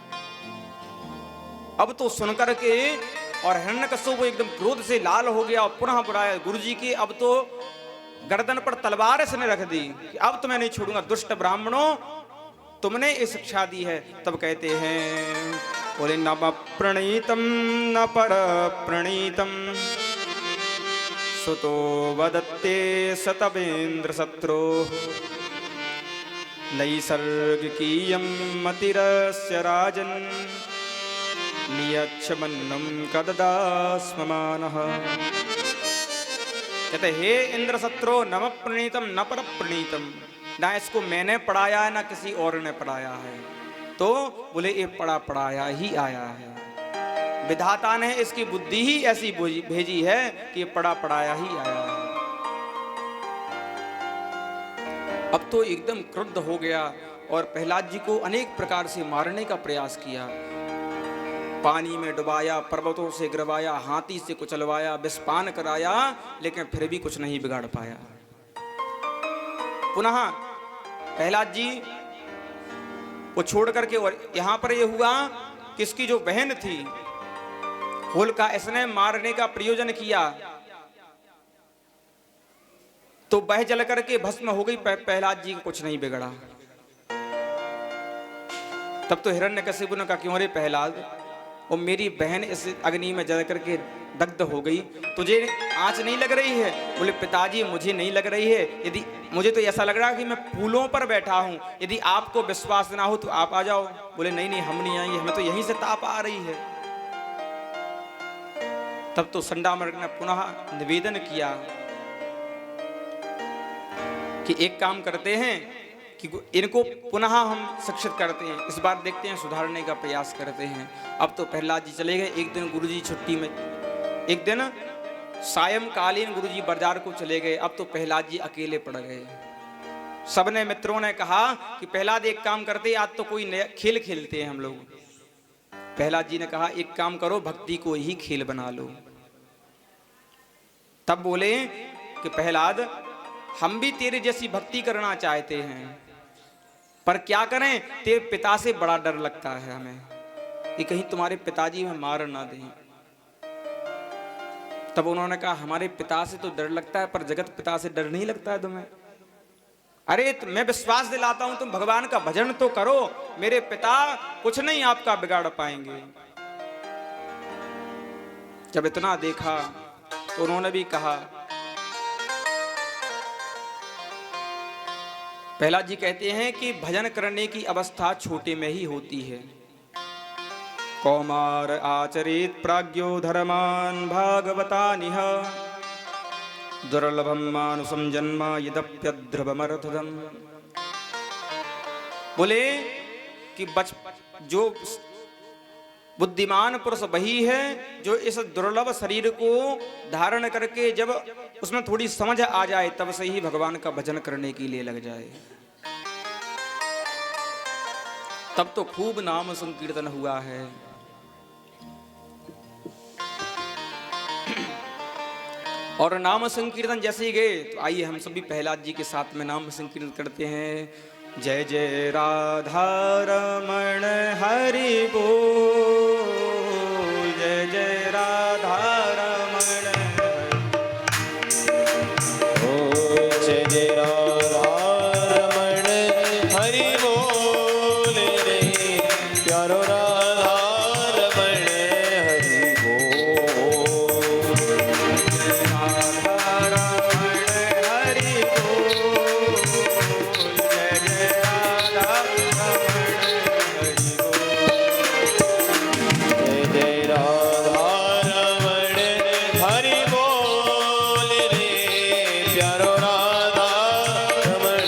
Speaker 1: अब तो सुनकर के और हिरण्यकशिपु एकदम क्रोध से लाल हो गया और पुनः बुलाया गुरुजी की। अब तो गर्दन पर तलवार इसने रख दी कि अब तुम्हें नहीं छोड़ूंगा, दुष्ट ब्राह्मणों तुमने ये शिक्षा दी है। तब कहते हैं बोले न प्रणीतम न पर प्रणीतम सुतो वदत्ते सतवेन्द्र शत्रु नैसर्गिकीयं मतिरस्य राजन् नियच्छमन्नं कददास्ममानः। कहते हे इंद्र शत्रु नम प्रणीतम न पर प्रणीतम, ना इसको मैंने पढ़ाया है ना किसी और ने पढ़ाया है, तो बोले ये पढ़ाया ही आया है। विधाता ने इसकी बुद्धि ही ऐसी भेजी है कि पड़ा पड़ाया ही आया है। अब तो एकदम क्रुद्ध हो गया और प्रहलाद जी को अनेक प्रकार से मारने का प्रयास किया। पानी में डुबाया, पर्वतों से गिरवाया, हाथी से कुचलवाया, विषपान कराया, लेकिन फिर भी कुछ नहीं बिगाड़ पाया। पुनः प्रहलाद जी वो छोड़ करके, और यहां पर ये हुआ कि इसकी जो बहन थी होलिका, इसने मारने का प्रयोजन किया तो वह जल करके भस्म हो गई। प्रहलाद जी को कुछ नहीं बिगड़ा। तब तो हिरण्यकशिपु ने कहा, क्यों रे प्रहलाद, और मेरी बहन इस अग्नि में जल करके दग्ध हो गई, तुझे आंच नहीं लग रही है? बोले पिताजी मुझे नहीं लग रही है, यदि मुझे तो ऐसा लग रहा है कि मैं फूलों पर बैठा हूं, यदि आपको विश्वास ना हो तो आप आ जाओ। बोले नहीं नहीं, हम नहीं आएंगे, हमें तो यहीं से ताप आ रही है। तब तो संडामर्ग ने पुनः निवेदन किया कि एक काम करते हैं कि इनको पुनः हम शिक्षित करते हैं, इस बार देखते हैं, सुधारने का प्रयास करते हैं। अब तो प्रहलाद जी चले गए। एक दिन गुरुजी छुट्टी में, एक दिन सायंकालीन गुरुजी बाजार को चले गए। अब तो प्रहलाद जी अकेले पड़ गए। सबने मित्रों ने कहा कि प्रहलाद एक काम करते, आज तो कोई नया खेल खेलते हैं हम लोग। प्रहलाद जी ने कहा एक काम करो, भक्ति को ही खेल बना लो। तब बोले कि प्रहलाद हम भी तेरे जैसी भक्ति करना चाहते हैं, पर क्या करें, तेरे पिता से बड़ा डर लगता है हमें कि कहीं तुम्हारे पिताजी हमें मार ना दें। तब उन्होंने कहा हमारे पिता से तो डर लगता है, पर जगत पिता से डर नहीं लगता है तुम्हें? अरे मैं विश्वास दिलाता हूं, तुम भगवान का भजन तो करो, मेरे पिता कुछ नहीं आपका बिगाड़ पाएंगे। जब इतना देखा तो उन्होंने भी कहा, प्रहलाद जी कहते हैं कि भजन करने की अवस्था छोटे में ही होती है। कौमार आचरित प्राज्ञो धर्मान भागवतानिह दुर्लभम मानुषम जन्म यदप्यध्रुवमर्थदम। बोले कि जो बुद्धिमान पुरुष वही है जो इस दुर्लभ शरीर को धारण करके जब उसमें थोड़ी समझ आ जाए तब से ही भगवान का भजन करने के लिए लग जाए। तब तो खूब नाम संकीर्तन हुआ है। और नाम संकीर्तन जैसे ही गए तो आइए हम सभी प्रहलाद जी के साथ में नाम संकीर्तन करते हैं। जय जय राधा रमण हरि बोल, जय जय राधा रमण
Speaker 2: जय जय राधा रमण हरि बोल रे, प्यारो राधा रमण हरि बोल,
Speaker 1: राधा रमण हरि बोल, जय जय राधा रमण हरि बोल,
Speaker 2: जय जय राधा रमण हरि बोल रे, प्यारो राधा रमण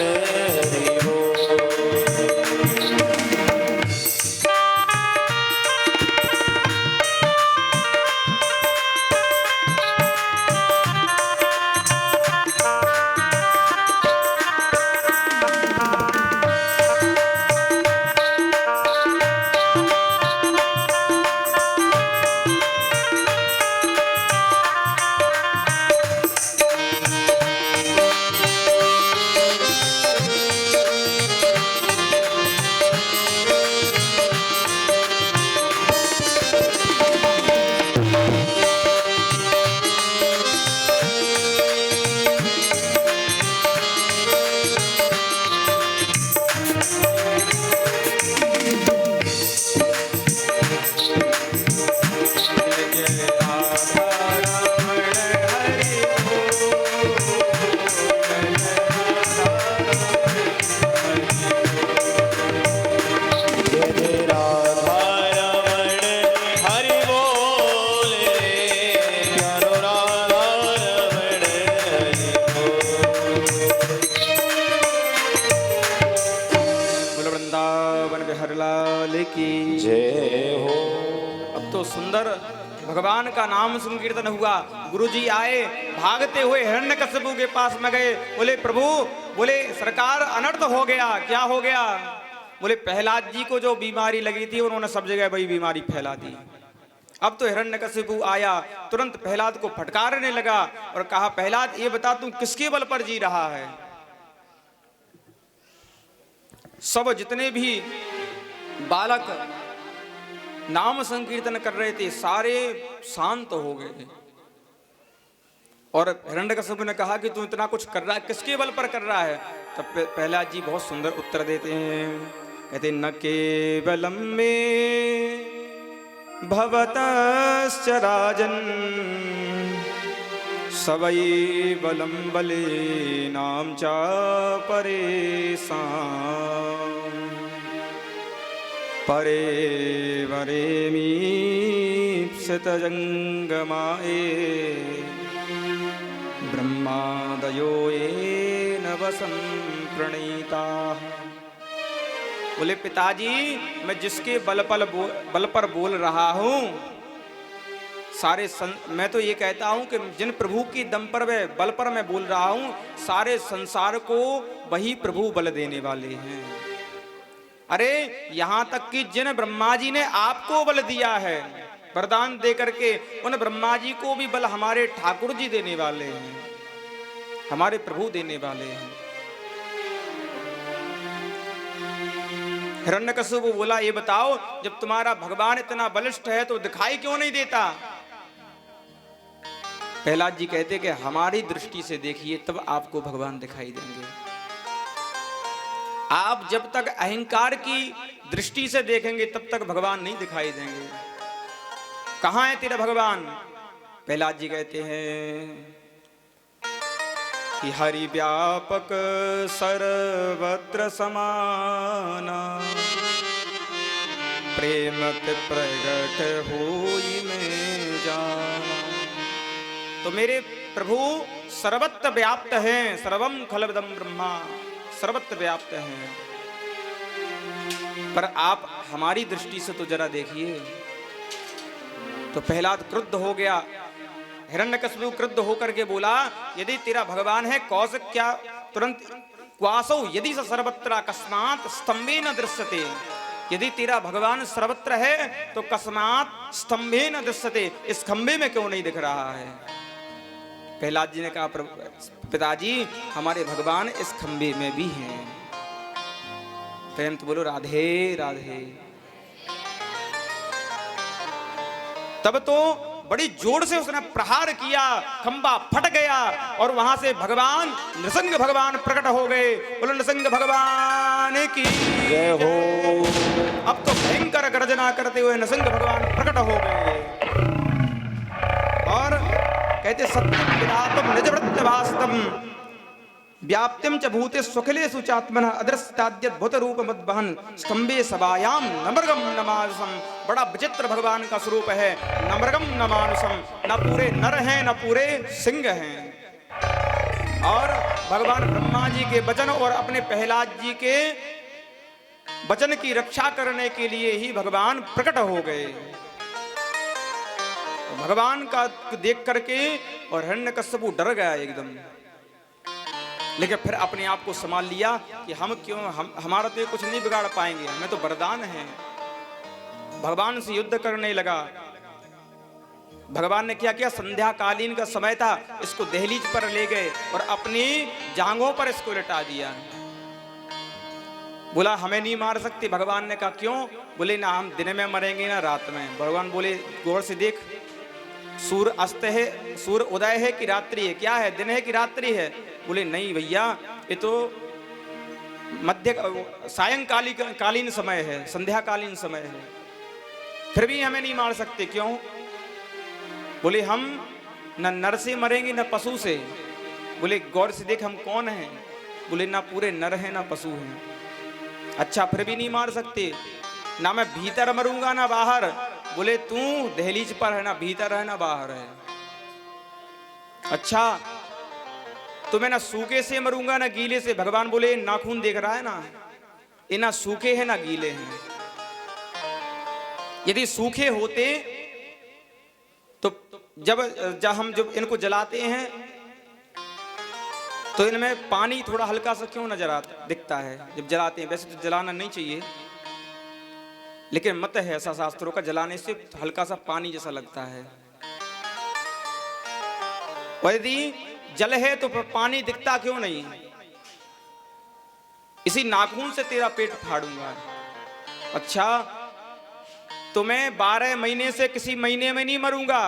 Speaker 2: हरि बोल।
Speaker 1: सुंदर भगवान का नाम संकीर्तन हुआ। गुरुजी आए, भागते हुए हिरण्यकशिपु के पास में गए। बोले प्रभु, बोले सरकार अनर्थ हो गया। क्या हो गया? बोले प्रहलाद जी को जो बीमारी लगी थी उन्होंने सब जगह वही बीमारी फैला दी। अब तो हिरण्यकशिपु आया, तुरंत प्रहलाद को फटकारने लगा और कहा, प्रहलाद ये बता तू किसके बल पर जी रहा है? सब जितने भी बालक नाम संकीर्तन कर रहे थे सारे शांत हो गए। और हिरण्यकशिपु ने कहा कि तू इतना कुछ कर रहा है, किसके बल पर कर रहा है? तब प्रहलाद जी बहुत सुंदर उत्तर देते हैं। कहते न केवलम में भवतश्च राजन सवै बलम बले नाम चा परेशान परे वरे मीप्सित जंगमाए ब्रह्मादयो ये नवसं प्रणीता। बोले पिताजी, मैं जिसके बल पर बोल रहा हूं मैं तो ये कहता हूं कि जिन प्रभु की दम पर बल पर मैं बोल रहा हूं सारे संसार को वही प्रभु बल देने वाले हैं। अरे यहां तक कि जिन ब्रह्मा जी ने आपको बल दिया है वरदान दे करके, उन ब्रह्मा जी को भी बल हमारे ठाकुर जी देने वाले हैं, हमारे प्रभु देने वाले हैं। हिरण्यकशिपु बोला, ये बताओ जब तुम्हारा भगवान इतना बलिष्ठ है तो दिखाई क्यों नहीं देता? प्रहलाद जी कहते कि हमारी दृष्टि से देखिए तब आपको भगवान दिखाई देंगे। आप जब तक अहंकार की दृष्टि से देखेंगे तब तक भगवान नहीं दिखाई देंगे। कहां है तेरा भगवान? प्रहलाद जी कहते हैं कि हरि व्यापक सर्वत्र समाना प्रेमत प्रगट होई में जाना। तो मेरे प्रभु सर्वत्र व्याप्त हैं, सर्वम खलविदम ब्रह्मा, सर्वत्र व्याप्त हैं। पर आप हमारी दृष्टि से तो जरा देखिए। तो प्रहलाद क्रुद्ध हो गया। हिरण्यकशिपु क्रुद्ध होकर के बोला, यदि तेरा भगवान है कौशिक क्या तुरंत क्वासौ यदि सर्वत्र अकस्मात स्तंभे न दृश्यते। यदि तेरा भगवान सर्वत्र है तो कस्मात स्तंभे न दृश्यते, इस खंबे में क्यों नहीं दिख रहा है? प्रहलाद जी ने कहा, पिताजी हमारे भगवान इस खंबे में भी हैं। प्रेम तो बोलो राधे राधे। तब तो बड़ी जोर से उसने प्रहार किया, खंबा फट गया और वहां से भगवान नृसिंह भगवान प्रकट हो गए। बोलो नृसिंह भगवान की
Speaker 2: जय हो।
Speaker 1: अब तो भयंकर गर्जना करते हुए नृसिंह भगवान प्रकट हो गए और कहते सत्यम विधातम निजवृत्तवास्तम व्याप्तिम च भूते सुखलेषु चात्मनः अदृश्यताद्यत भूत रूप मद्वहन स्तंभे सभायाम नमृगम नमानुषम। बड़ा विचित्र भगवान का स्वरूप है। नमृगम नमानुषम, न पूरे नर हैं न पूरे सिंह हैं। और भगवान ब्रह्मा जी के वचन और अपने प्रहलाद जी के वचन की रक्षा करने के लिए ही भगवान प्रकट हो गए। भगवान का देख करके और हिरण्यकशिपु डर गया एकदम, लेकिन फिर अपने आप को संभाल लिया कि हमारा तो कुछ नहीं बिगाड़ पाएंगे, हमें तो वरदान है। भगवान से युद्ध करने लगा। भगवान ने क्या किया, संध्या कालीन का समय था, इसको दहलीज पर ले गए और अपनी जांघों पर इसको लिटा दिया। बोला हमें नहीं मार सकते। भगवान ने कहा क्यों? बोले ना हम दिन में मरेंगे ना रात में। भगवान बोले गौर से देख, सूर्य अस्त है, सूर्य उदय है कि रात्रि है, क्या है दिन है कि रात्रि है? बोले नहीं भैया ये तो मध्य सायंकालीन समय है, संध्याकालीन समय है, फिर भी हमें नहीं मार सकते। क्यों? बोले हम न नर से मरेंगे न पशु से। बोले गौर से देख हम कौन हैं? बोले ना पूरे नर हैं ना पशु हैं। अच्छा फिर भी नहीं मार सकते? ना मैं भीतर मरूंगा ना बाहर। बोले तू दहलीज पर है, ना भीतर है ना बाहर है। अच्छा तो मैं ना सूखे से मरूंगा ना गीले से। भगवान बोले नाखून देख रहा है ना, ये ना सूखे हैं ना गीले हैं। यदि सूखे होते जब हम जब इनको जलाते हैं तो इनमें पानी थोड़ा हल्का सा क्यों नजर आता दिखता है जब जलाते हैं। वैसे तो जलाना नहीं चाहिए, लेकिन मत है ऐसा शास्त्रों का, जलाने से हल्का सा पानी जैसा लगता है। और यदि जल है तो पानी दिखता क्यों नहीं? इसी नाखून से तेरा पेट फाड़ूंगा। अच्छा, तो मैं 12 महीने से किसी महीने में नहीं मरूंगा।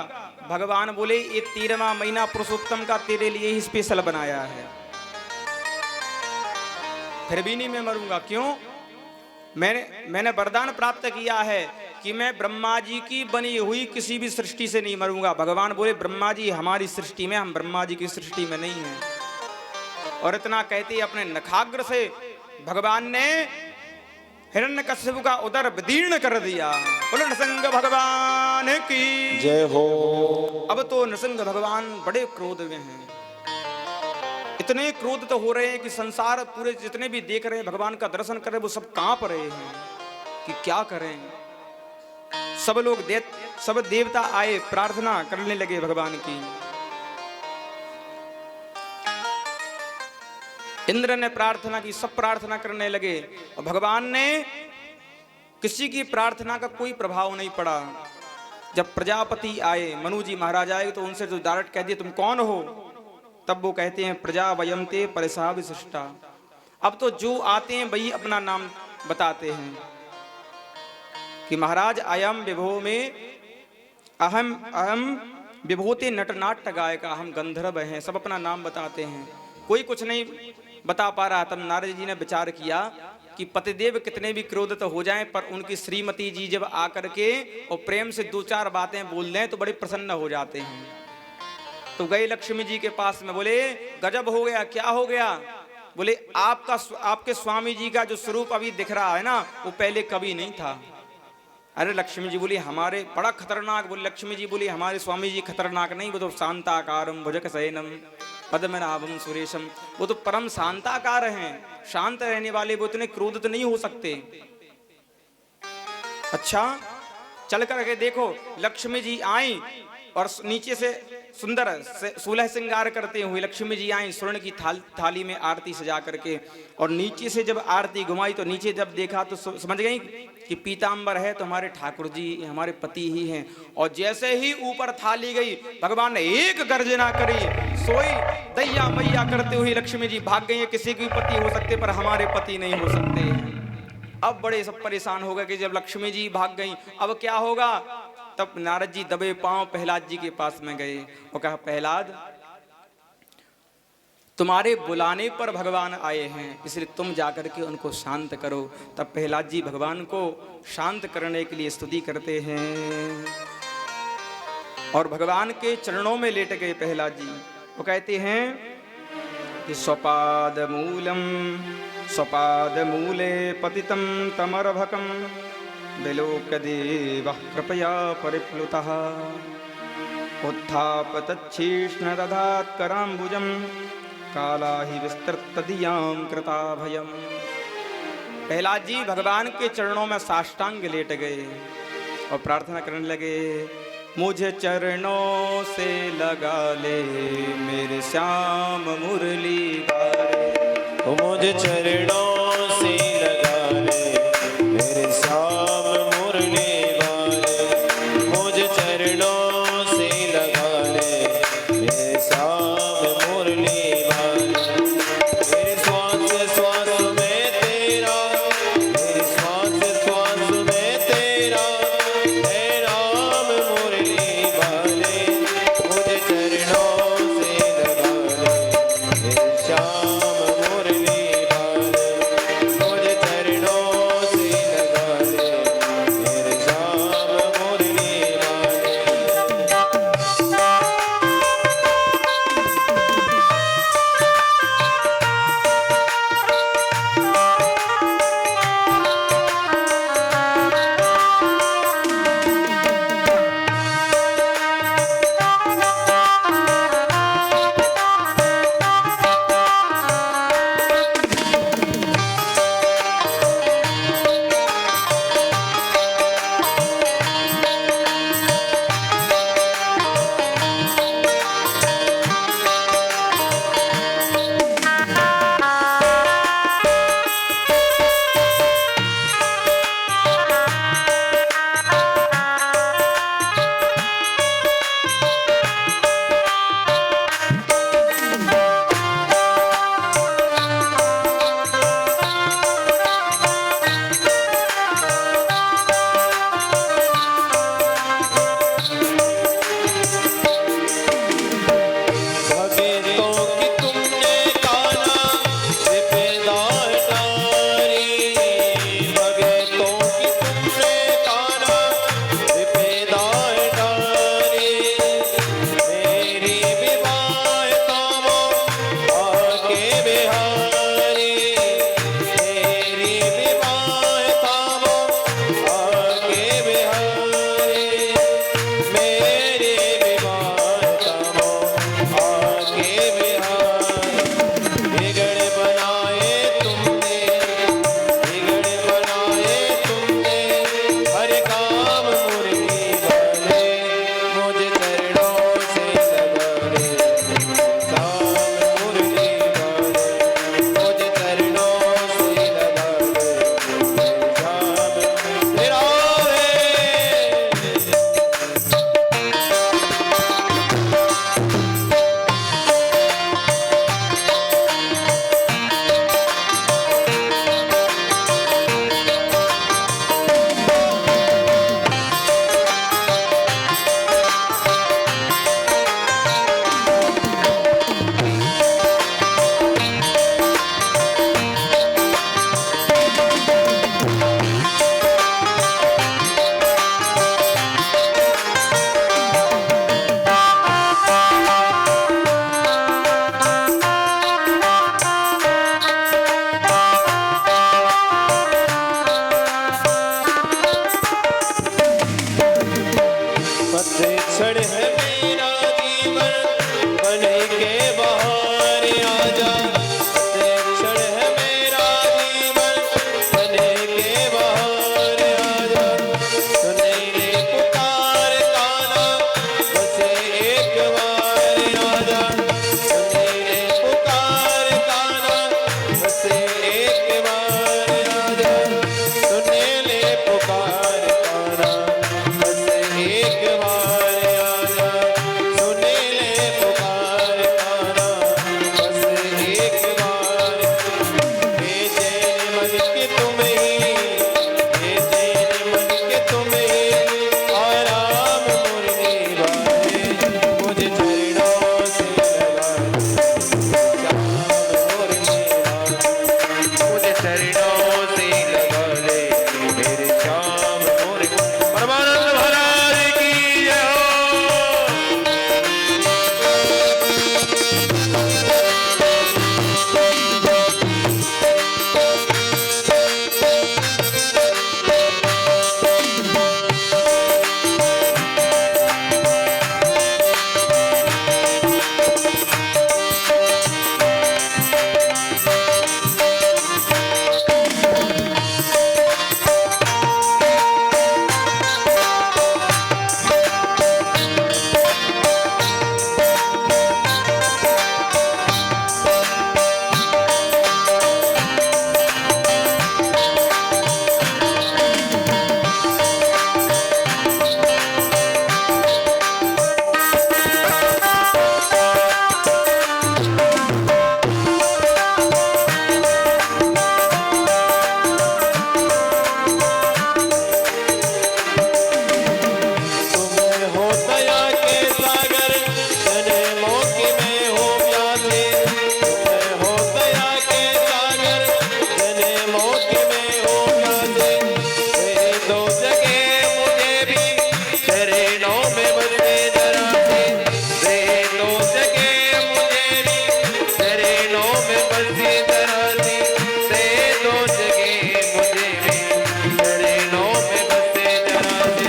Speaker 1: भगवान बोले ये 13वां महीना पुरुषोत्तम का तेरे लिए ही स्पेशल बनाया है, फिर भी नहीं मैं मरूंगा। क्यों? मैंने वरदान प्राप्त किया है कि मैं ब्रह्मा जी की बनी हुई किसी भी सृष्टि से नहीं मरूंगा। भगवान बोले ब्रह्मा जी हमारी सृष्टि में, हम ब्रह्मा जी की सृष्टि में नहीं हैं। और इतना कहते अपने नखाग्र से भगवान ने हिरण्यकश्यप का उदर विदीर्ण कर दिया। बोलो नृसिंह भगवान की
Speaker 2: जय हो।
Speaker 1: अब तो नृसिंह भगवान बड़े क्रोध में हैं। इतने क्रोध तो हो रहे हैं कि संसार पूरे जितने भी देख रहे हैं भगवान का दर्शन कर रहे वो सब कांप रहे हैं कि क्या करें। सब देवता आए, प्रार्थना करने लगे भगवान की। इंद्र ने प्रार्थना की, सब प्रार्थना करने लगे और भगवान ने किसी की प्रार्थना का कोई प्रभाव नहीं पड़ा। जब प्रजापति आए, मनु जी महाराज आए, तो उनसे जो डायरेक्ट कह दिया तुम कौन हो, तब वो कहते हैं प्रजा वयमते परिसा विशिष्टा। अब तो जो आते हैं वही अपना नाम बताते हैं कि महाराज अयम विभो में अहम विभूति नटनाट्य गायक, हम गंधर्व हैं, सब अपना नाम बताते हैं। कोई कुछ नहीं बता पा रहा। तब नारद जी ने विचार किया कि पतिदेव कितने भी क्रोधित हो जाएं, पर उनकी श्रीमती जी जब आकर के और प्रेम से 2-4 बातें बोल दें तो बड़े प्रसन्न हो जाते हैं। तो गए लक्ष्मी जी के पास में, बोले गजब हो गया। क्या हो गया? बोले आपके स्वामी जी का जो स्वरूप अभी दिख रहा है ना, वो पहले कभी नहीं था। अरे लक्ष्मी जी बोली हमारे बड़ा खतरनाक। बोले लक्ष्मी जी बोली हमारे स्वामी जी खतरनाक नहीं, वो तो शांताकारम भुजग शयनम पद्मनाभम सुरेशम, वो तो परम शांताकार हैं, शांत रहने वाले, वो इतने क्रोधित नहीं हो सकते। अच्छा, चल करके देखो, लक्ष्मी जी आई और नीचे से सुंदर सुलह श्रृंगार करते हुए लक्ष्मी जी आई, स्वर्ण की थाली में आरती सजा करके, और नीचे से जब आरती घुमाई तो नीचे जब देखा तो समझ गई कि पीतांबर है तो हमारे ठाकुर जी हमारे पति ही हैं। और जैसे ही ऊपर थाली गई, भगवान ने एक गर्जना करी, सोई दैया मैया करते हुए लक्ष्मी जी भाग गई। किसी के पति हो सकते पर हमारे पति नहीं हो सकते। अब बड़े सब परेशान हो गए कि जब लक्ष्मी जी भाग गई अब क्या होगा। तब नारद जी दबे पांव प्रहलाद जी के पास में गए और कहा प्रहलाद तुम्हारे बुलाने पर भगवान आए हैं, इसलिए तुम जाकर के उनको शांत करो। तब प्रहलाद जी भगवान को शांत करने के लिए स्तुति करते हैं और भगवान के चरणों में लेट गए प्रहलाद जी। वो कहते हैं कि स्वपाद मूले पतितं तमरभकं विलोकदेवः कृपया परिप्लुतः उत्थापतच्छीष्ण दधात् कराम्बुजं काला ही विस्तृतदियां कृताभयम्। प्रहलाद जी भगवान के चरणों में साष्टांग लेट गए और प्रार्थना करने लगे, मुझे चरणों से लगा ले मेरे श्याम मुरली बारे,
Speaker 2: मुझे चरणों से लगा ले मेरे श्याम मुरली बारे, मुझे चरणों से लगा ले मेरे श्याम मुरली बारे। मेरे श्वास श्वास में तेरा, मेरे श्वास श्वास में तेरा है राम मुरली बारे, मुझे चरणों से लगा ले मेरे श्याम मुरली बारे। जरा सी दे दो जगह मुझे भी चरणों में बसे जरा सी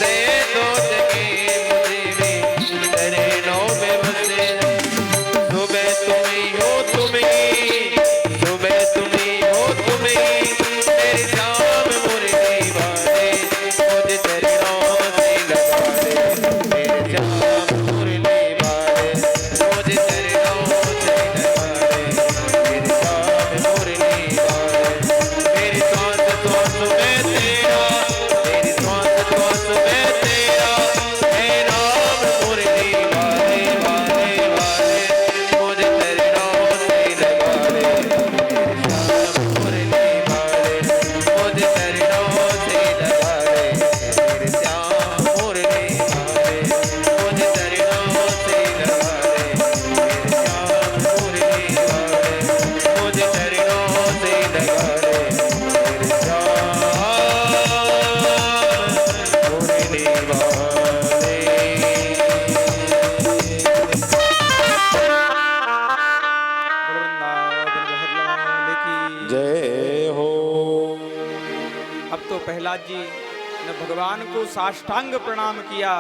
Speaker 2: दे दो जगह मुझे भी चरणों में बसे सुबह तुम ही हो तुम ही सुबह तुम ही हो तुम ही मेरी शाम मुरली वाले मुझे चरणों से लगा दे मेरे शाम मुरली वाले मुझे चरणों से लगा दे मेरी शाम मुरली वाले मेरी सांस सांस में तेरा मेरी सांस सांस में तेरा हे राम मुरली वाले वाले वाले मुझे चरणों से लगा दे मेरी शाम मुरली वाले मुझे चरणों से लगा दे मेरे श्याम मुरली वाले मुझे चरणों से लगा दे मेरे श्याम मुरली वाले मुझे चरणों से लगा दे मेरे श्याम मुरली वाले।
Speaker 1: वृंदावन बहरलाल की
Speaker 2: जय हो।
Speaker 1: अब तो प्रहलाद जी ने भगवान को साष्टांग प्रणाम किया।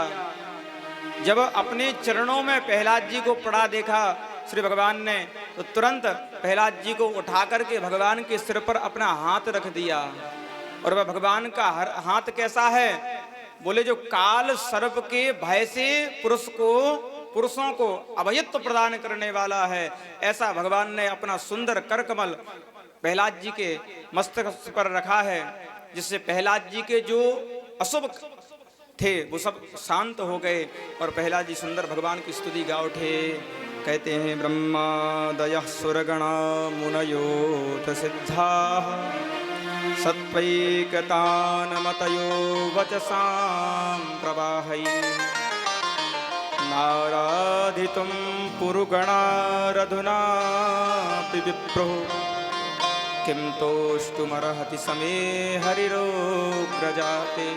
Speaker 1: जब अपने चरणों में प्रहलाद जी को पड़ा देखा श्री भगवान ने, तो तुरंत प्रहलाद जी को उठा करके भगवान के सिर पर अपना हाथ रख दिया। और वह भगवान का हाथ कैसा है? बोले जो काल सर्प के भय से पुरुषों को अभयत्व प्रदान करने वाला है, ऐसा भगवान ने अपना सुंदर कर कमल प्रहलाद जी के मस्तक पर रखा है, जिससे प्रहलाद जी के जो अशुभ थे वो सब शांत हो गए और प्रहलाद जी सुंदर भगवान की स्तुति गा उठे। कहते हैं ब्रह्मादय सुरगण मुनयोत सिद्धा सत्वैकतान मतयो वचसां प्रवाहै नाराधितुं पुरुगणारधुना विप्रो किं तोष्टुमर्हति समे हरिरोग्रजाते।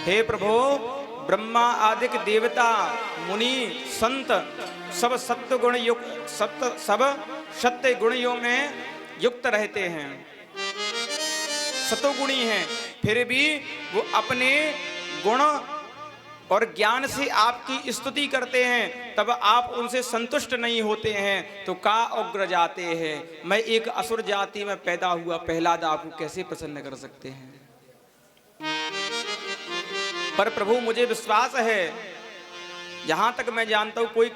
Speaker 1: हे प्रभो, ब्रह्मा आदिक देवता मुनि संत सब सत्वगुण युक्त सब सत्य गुणों में युक्त रहते हैं, सतोगुणी हैं, फिर भी वो अपने गुण और ज्ञान से आपकी स्तुति करते हैं, तब आप उनसे संतुष्ट नहीं होते हैं तो का उग्र जाते हैं। मैं एक असुर जाति में पैदा हुआ प्रहलाद आपको कैसे प्रसन्न कर सकते हैं? पर प्रभु मुझे विश्वास है, यहां तक मैं जानता हूं, कोई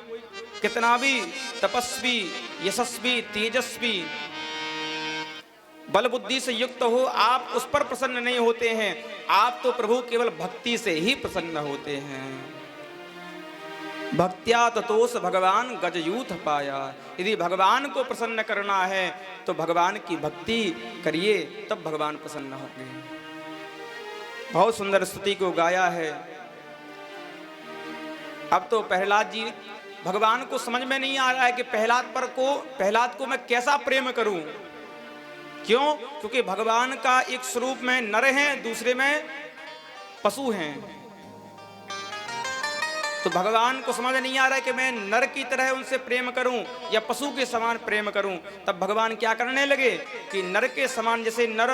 Speaker 1: कितना भी तपस्वी यशस्वी तेजस्वी बल बुद्धि से युक्त हो, आप उस पर प्रसन्न नहीं होते हैं। आप तो प्रभु केवल भक्ति से ही प्रसन्न होते हैं। भक्त्या ततोस भगवान गजयूथ पाया। यदि भगवान को प्रसन्न करना है तो भगवान की भक्ति करिए, तब भगवान प्रसन्न होंगे। बहुत सुंदर स्तुति को गाया है। अब तो प्रहलाद जी, भगवान को समझ में नहीं आ रहा है कि प्रहलाद को मैं कैसा प्रेम करूं। क्यों? क्योंकि भगवान का एक स्वरूप में नर हैं, दूसरे में पशु हैं। तो भगवान को समझ नहीं आ रहा है कि मैं नर की तरह उनसे प्रेम करूं या पशु के समान प्रेम करूं। तब भगवान क्या करने लगे कि नर के समान, जैसे नर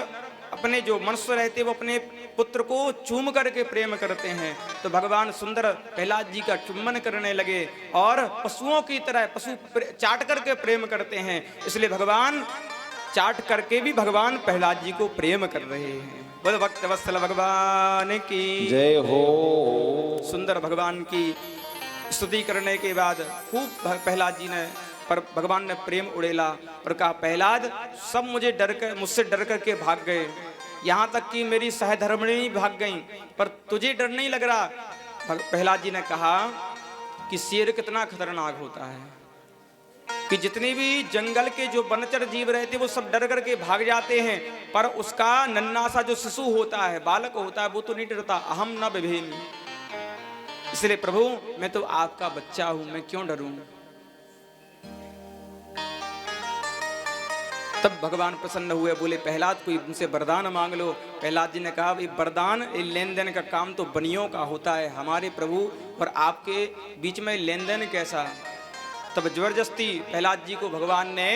Speaker 1: अपने जो मनुष्य रहते वो अपने पुत्र को चूम करके प्रेम करते हैं, तो भगवान सुंदर प्रहलाद जी का चुम्बन करने लगे और पशुओं की तरह पशु चाट करके प्रेम करते हैं। इसलिए भगवान चाट करके भी भगवान प्रहलाद जी को प्रेम कर रहे हैं। बोल भक्त वत्सल भगवान की
Speaker 2: जय हो।
Speaker 1: सुंदर भगवान की स्तुति करने के बाद खूब प्रहलाद जी ने, पर भगवान ने प्रेम उड़ेला और कहा, प्रहलाद सब मुझसे डर करके भाग गए, यहाँ तक कि मेरी सहधर्मिणी भाग गई, पर तुझे डर नहीं लग रहा? प्रहलाद जी ने कहा कि शेर कितना खतरनाक होता है, कि जितने भी जंगल के जो वनचर जीव रहते वो सब डर करके भाग जाते हैं, पर उसका नन्हा सा जो शिशु होता है, बालक होता है, वो तो नहीं डरता। अहम न बिभेमि। इसलिए प्रभु मैं तो आपका बच्चा हूं, मैं क्यों डरूं? तब भगवान प्रसन्न हुए, बोले प्रहलाद कोई उनसे वरदान मांग लो। प्रहलाद जी ने कहा, भाई वरदान लेन देन का काम तो बनियों का होता है, हमारे प्रभु और आपके बीच में लेन देन कैसा? तब जबरदस्ती प्रहलाद जी को भगवान ने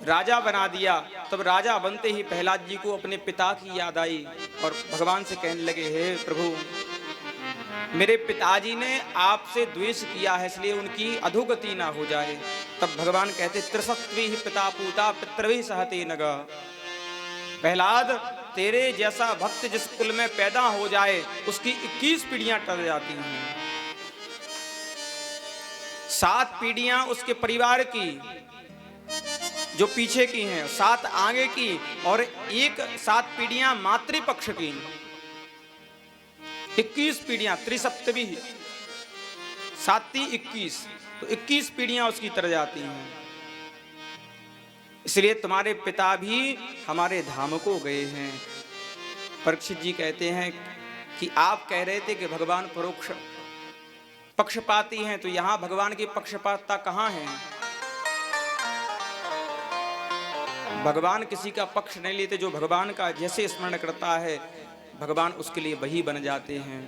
Speaker 1: राजा बना दिया, तब राजा बनते ही प्रहलाद जी को अपने पिता की याद आई और भगवान से कहने लगे, हे प्रभु, मेरे पिताजी ने आपसे द्वेष किया है, इसलिए उनकी अधोगति ना हो जाए। तब भगवान कहते, त्रिसत्वी ही पिता पूता पितृवी सहते नग। प्रहलाद, तेरे जैसा भक्त जिस कुल में पैदा हो जाए उसकी 21 पीढ़ियां टल जाती हैं। 7 पीढ़ियां उसके परिवार की जो पीछे की हैं, 7 आगे की, और 7 पीढ़ियां मातृपक्ष की, 21 पीढ़ियां, त्रिसप्तवी 7 21, तो 21 पीढ़ियां उसकी तर जाती हैं। इसलिए तुम्हारे पिता भी हमारे धाम को गए हैं। परीक्षित जी कहते हैं कि आप कह रहे थे कि भगवान परोक्ष पक्षपाती हैं, तो यहां भगवान की पक्षपातता कहां है? भगवान किसी का पक्ष नहीं लेते, जो भगवान का जैसे स्मरण करता है भगवान उसके लिए वही बन जाते हैं।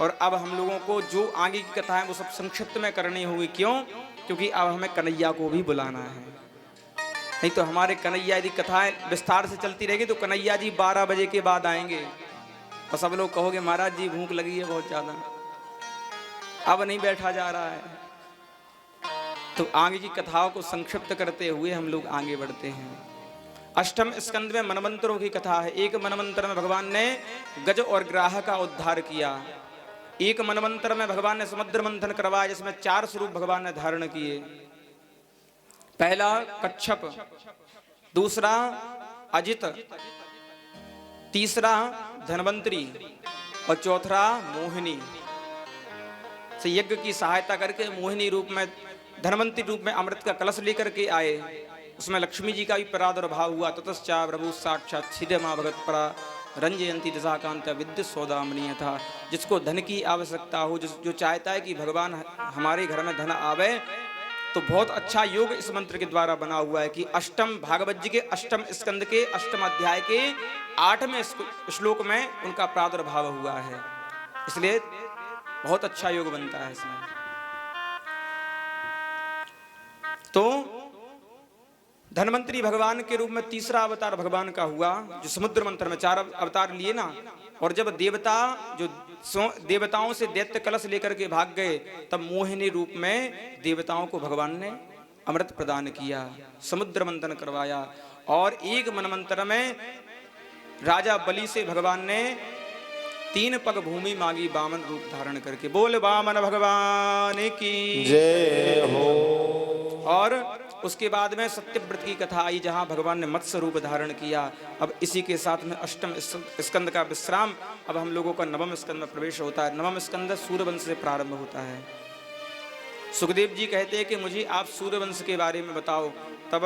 Speaker 1: और अब हम लोगों को जो आगे की कथा है वो सब संक्षिप्त में करनी होगी। क्यों? क्योंकि अब हमें कन्हैया को भी बुलाना है। नहीं तो हमारे कन्हैया यदि कथाएं विस्तार से चलती रहेगी तो कन्हैया जी 12 बजे के बाद आएंगे और सब लोग कहोगे, महाराज जी भूख लगी है बहुत ज्यादा, अब नहीं बैठा जा रहा है। तो आगे की कथाओं को संक्षिप्त करते हुए हम लोग आगे बढ़ते हैं। अष्टम स्कंद में मनमंत्रों की कथा है। एक मनमंत्र में भगवान ने गज और ग्राह का उद्धार किया। एक मनमंत्र में भगवान ने समुद्र मंथन करवाया, जिसमें 4 स्वरूप भगवान ने धारण किए। पहला कच्छप, दूसरा अजित, तीसरा धनवंतरी और चौथा मोहिनी। से यज्ञ की सहायता करके मोहिनी रूप में, धनवंतरी रूप में अमृत का कलश लेकर के आए। उसमें लक्ष्मी जी का भी प्रादुर्भाव हुआ। ततश्चा प्रभु साक्षात छिदमा भगत परा रंजयंती दशाकांत विद्युत सौदामणीय था। जिसको धन की आवश्यकता हो, जो चाहता है कि भगवान हमारे घर में धन आवे, तो बहुत अच्छा योग इस मंत्र के द्वारा बना हुआ है कि अष्टम भागवत जी के अष्टम स्कंद के अष्टम अध्याय के 8वें श्लोक में उनका प्रादुर्भाव हुआ है। इसलिए बहुत अच्छा योग बनता है इसमें। तो धनवंतरी भगवान के रूप में तीसरा अवतार भगवान का हुआ, जो समुद्र मंथन में 4 अवतार लिए ना। और जब देवताओं से दैत्य कलश लेकर के भाग गए, तब मोहिनी रूप में देवताओं को भगवान ने अमृत प्रदान किया, समुद्र मंथन करवाया। और एक मनमंत्र में राजा बलि से भगवान ने 3 पग भूमि मांगी वामन रूप धारण करके। बोल वामन भगवान की
Speaker 2: जय हो।
Speaker 1: और उसके बाद में सत्यव्रत की कथा आई, जहां भगवान ने मत्स्य रूप धारण किया। अब इसी के साथ में अष्टम स्कंद का विश्राम, अब हम लोगों का 9वें स्कंद में प्रवेश होता है। 9वां स्कंद सूर्यवंश से प्रारंभ होता है। सुखदेव जी कहते हैं कि मुझे आप सूर्यवंश के बारे में बताओ। तब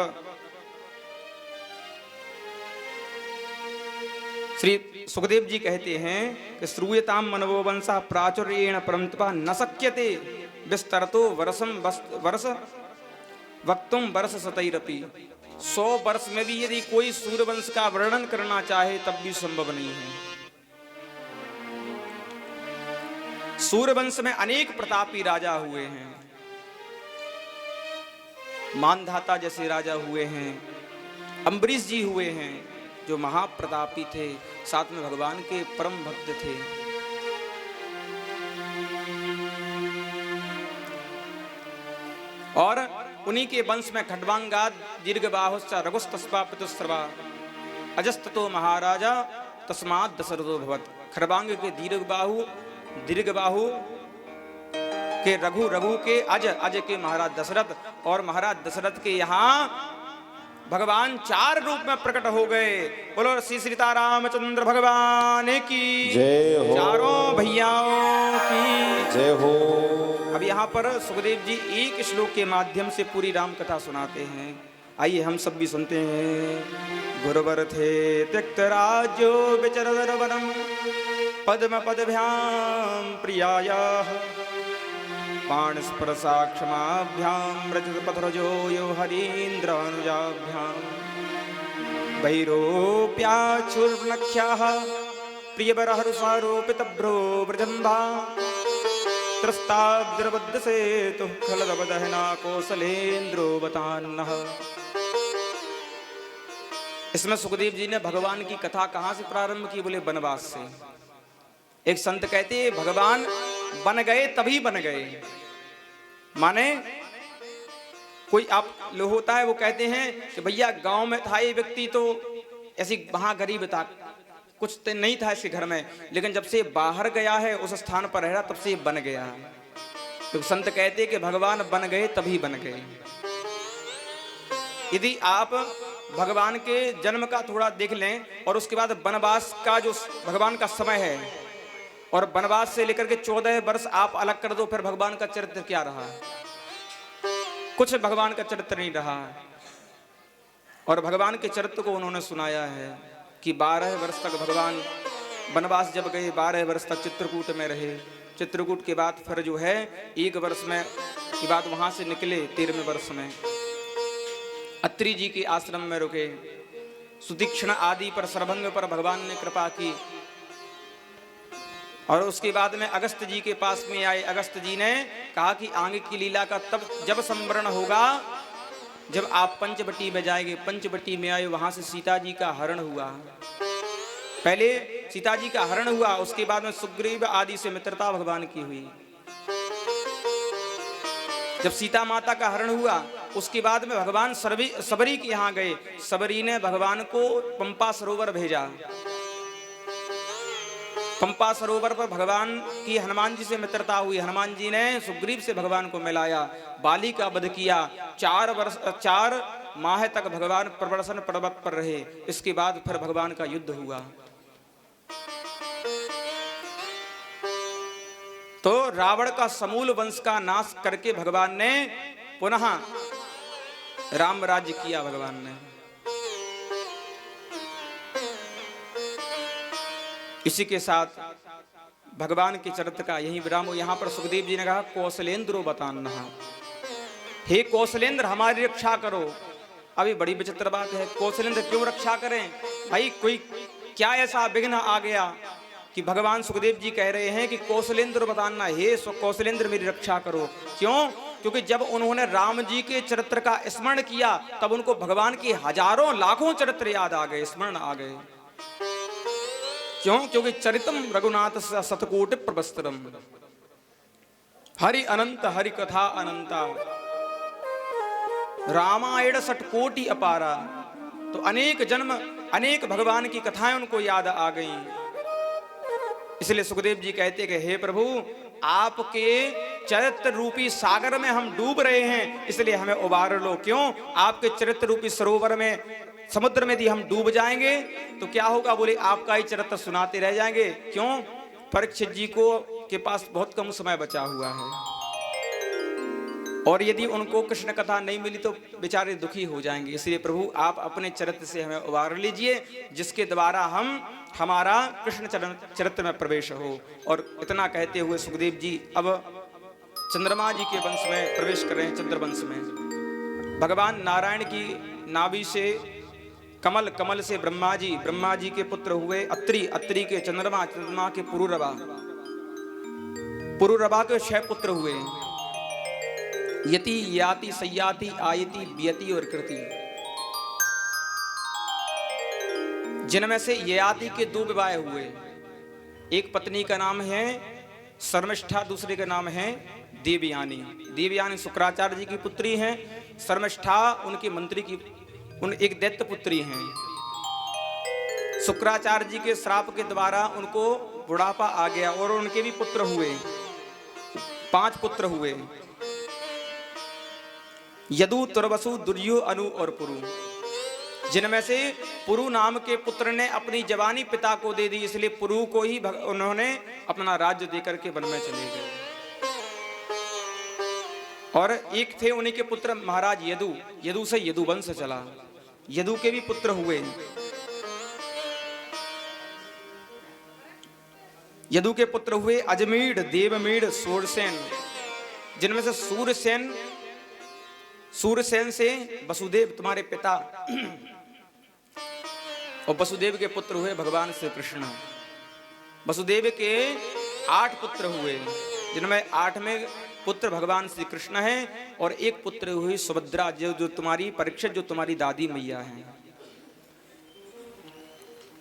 Speaker 1: श्री सुखदेव जी कहते हैं कि श्रूयताम मनवो वंशा प्राचुर्येण परंतपा न शक्यते विस्तरतो वर्ष वक्तुम वर्ष सतैरपि। 100 वर्ष में भी यदि कोई सूर्यवंश का वर्णन करना चाहे तब भी संभव नहीं है। सूर्यवंश में अनेक प्रतापी राजा हुए हैं। मानधाता जैसे राजा हुए हैं, अम्बरीश जी हुए हैं जो महाप्रतापी थे, साथ में भगवान के परम भक्त थे। और उन्हीं के वंश में खड्वांगाद दीर्घबाहुश्च रघुस्तस्वा पितुस्रवा अजस्ततो महाराजा तस्मात् दशरथो भवत्। खड्वांग के दीर्घबाहु के रघु के अज के महाराज दशरथ। और महाराज दशरथ के यहाँ भगवान 4 रूप में प्रकट हो गए। बोलो श्री सीतारामचंद्र भगवान की
Speaker 2: जय हो।
Speaker 1: चारों भैयाओं की
Speaker 2: जय हो।
Speaker 1: अब यहाँ पर सुखदेव जी एक श्लोक के माध्यम से पूरी राम कथा सुनाते हैं। आइए हम सब भी सुनते हैं। गुरुवर थे त्यक्त राज्यो विचरदर वनम पद्म पदभ्याम प्रियाया पाणस्पर्शा क्षमाभ्याम रजत पथरजो यो हरीन्द्र अनुजाभ्याम वैरोप्याचूर्णख्याः प्रियवरहरुषारोपितभ्रो व्रजम्भा त्रस्ताब्द्रबद्धसेतुः खलदवदहना कौसलेन्द्रो बतान्नः इसमें सुखदेव जी ने भगवान की कथा कहां से प्रारंभ की? बोले वनवास से। एक संत कहते भगवान बन गए तभी बन गए, माने कोई आप लोग होता है वो कहते हैं कि भैया गांव में था ये व्यक्ति तो ऐसी वहां गरीब था, कुछ तो नहीं था इसके घर में, लेकिन जब से बाहर गया है उस स्थान पर रह रहा तब से बन गया। तो संत कहते कि भगवान बन गए तभी बन गए। यदि आप भगवान के जन्म का थोड़ा देख लें और उसके बाद वनवास का जो भगवान का समय है, और वनवास से लेकर के 14 वर्ष आप अलग कर दो, फिर भगवान का चरित्र क्या रहा? कुछ भगवान का चरित्र नहीं रहा। और भगवान के चरित्र को उन्होंने सुनाया है कि 12 वर्ष तक भगवान वनवास जब गए, 12 वर्ष तक चित्रकूट में रहे। चित्रकूट के बाद फिर जो है 1 वर्ष में के बाद वहां से निकले 13वें वर्ष में अत्रि जी के आश्रम में रुके। सुदीक्षण आदि पर सरभंग पर भगवान ने कृपा की, और उसके बाद में अगस्त जी के पास में आए। अगस्त जी ने कहा कि आगे की लीला का तब जब संवरण होगा जब आप पंचवटी में जाएंगे। पंचवटी में आए, वहां से सीता जी का हरण हुआ। पहले सीता जी का हरण हुआ, उसके बाद में सुग्रीव आदि से मित्रता भगवान की हुई। जब सीता माता का हरण हुआ उसके बाद में भगवान सबरी के यहाँ गए। सबरी ने भगवान को पंपा सरोवर भेजा। पंपा सरोवर पर भगवान की हनुमान जी से मित्रता हुई। हनुमान जी ने सुग्रीव से भगवान को मिलाया, बाली का वध किया। 4 माह तक भगवान प्रवर्षण पर्वत पर रहे। इसके बाद फिर भगवान का युद्ध हुआ। तो रावण का समूल वंश का नाश करके भगवान ने पुनः राम राज्य किया। भगवान ने इसी के साथ भगवान के चरित्र का यही विराम हो। यहां पर सुखदेव जी ने कहा कौशलेंद्रो बताना, हे कौशलेंद्र हमारी रक्षा करो। अभी बड़ी विचित्र बात है, कौशलेंद्र क्यों रक्षा करें भाई? कोई क्या ऐसा विघ्न आ गया कि भगवान सुखदेव जी कह रहे हैं कि कौशलेंद्र बताना, हे कौशलेंद्र मेरी रक्षा करो। क्यों? क्योंकि जब उन्होंने राम जी के चरित्र का स्मरण किया तब उनको भगवान के हजारों लाखों चरित्र याद आ गए, स्मरण आ गए। क्यों? क्योंकि चरितम रघुनाथ शतकोटि प्रवस्त्रम, हरि अनंत हरि कथा अनंता, रामायण शतकोटि अपारा। तो अनेक जन्म अनेक भगवान की कथाएं उनको याद आ गई। इसलिए सुखदेव जी कहते कि हे प्रभु, आपके चरित्र रूपी सागर में हम डूब रहे हैं, इसलिए हमें उबार लो। क्यों? आपके चरित्र रूपी सरोवर में, समुद्र में यदि हम डूब जाएंगे तो क्या होगा? बोले आपका ही चरित्र सुनाते रह जाएंगे। क्यों? परीक्षित जी को के पास बहुत कम समय बचा हुआ है, और यदि उनको कृष्ण कथा नहीं मिली तो बेचारे दुखी हो जाएंगे। इसलिए प्रभु आप अपने चरित्र से हमें उबार लीजिए, जिसके द्वारा हमारा कृष्ण चरित्र में प्रवेश हो। और इतना कहते हुए सुखदेव जी अब चंद्रमा जी के वंश में प्रवेश कर रहे हैं। चंद्रवंश में भगवान नारायण की नाभि से कमल, कमल से ब्रह्मा जी के पुत्र हुए अत्रि, अत्रि के चंद्रमा, चंद्रमा के पुरुरवा, पुरुरवा के 6 पुत्र हुए, यति, याति, सयाति, आयति, बियति और कृति। जिनमें से ययाति के 2 विवाह हुए। एक पत्नी का नाम है शर्मिष्ठा, दूसरे का नाम है देवयानी। देवयानी शुक्राचार्य जी की पुत्री हैं। शर्मिष्ठा उनके मंत्री की एक दैत्य पुत्री हैं। शुक्राचार्य जी के श्राप के द्वारा उनको बुढ़ापा आ गया और उनके भी पुत्र हुए, 5 पुत्र हुए, यदु, तुर्वसु, दुर्यो, अनु और पुरु। जिनमें से पुरु नाम के पुत्र ने अपनी जवानी पिता को दे दी, इसलिए पुरु को ही उन्होंने अपना राज्य देकर के वन में चले गए। और एक थे उन्हीं के पुत्र महाराज यदु, यदु से यदुवंश चला। यदु के भी पुत्र हुए। यदु के पुत्र हुए अजमीढ़, देवमीढ़, सूरसेन। जिनमें से सूरसेन से वसुदेव तुम्हारे पिता, और वसुदेव के पुत्र हुए भगवान श्री कृष्ण। वसुदेव के 8 पुत्र हुए, जिनमें 8वें पुत्र भगवान श्री कृष्ण हैं, और एक पुत्र हुई सुभद्रा जो तुम्हारी परीक्षित, जो तुम्हारी दादी मैया हैं।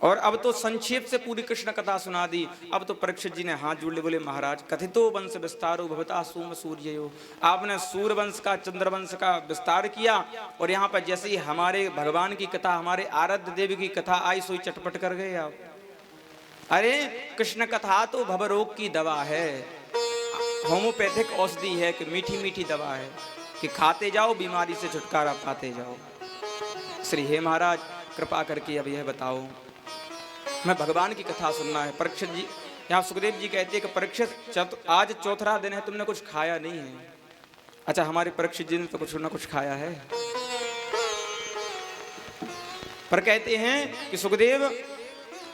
Speaker 1: और अब तो संक्षेप से पूरी कृष्ण कथा सुना दी। अब तो परीक्षित जी ने हाथ जोड़ ले, बोले महाराज कथितो वंश विस्तारो भवता सोम सूर्यो, आपने सूर्य वंश का चंद्र वंश का विस्तार किया, और यहाँ पर जैसे ही हमारे भगवान की कथा, हमारे आराध्य देवी की कथा आई, सोई चटपट कर गए आप। अरे कृष्ण कथा तो भवरोग की दवा है, होम्योपैथिक औषधि है, कि मीठी मीठी दवा है, कि खाते जाओ बीमारी से छुटकारा पाते जाओ। श्री हे महाराज कृपा करके अब यह बताओ, मैं भगवान की कथा सुनना है। परीक्षित जी, यहाँ सुखदेव जी कहते हैं कि परीक्षित आज चौथा दिन है, तुमने कुछ खाया नहीं है। अच्छा, हमारे परीक्षित जी ने तो कुछ ना कुछ खाया है। पर कहते हैं कि सुखदेव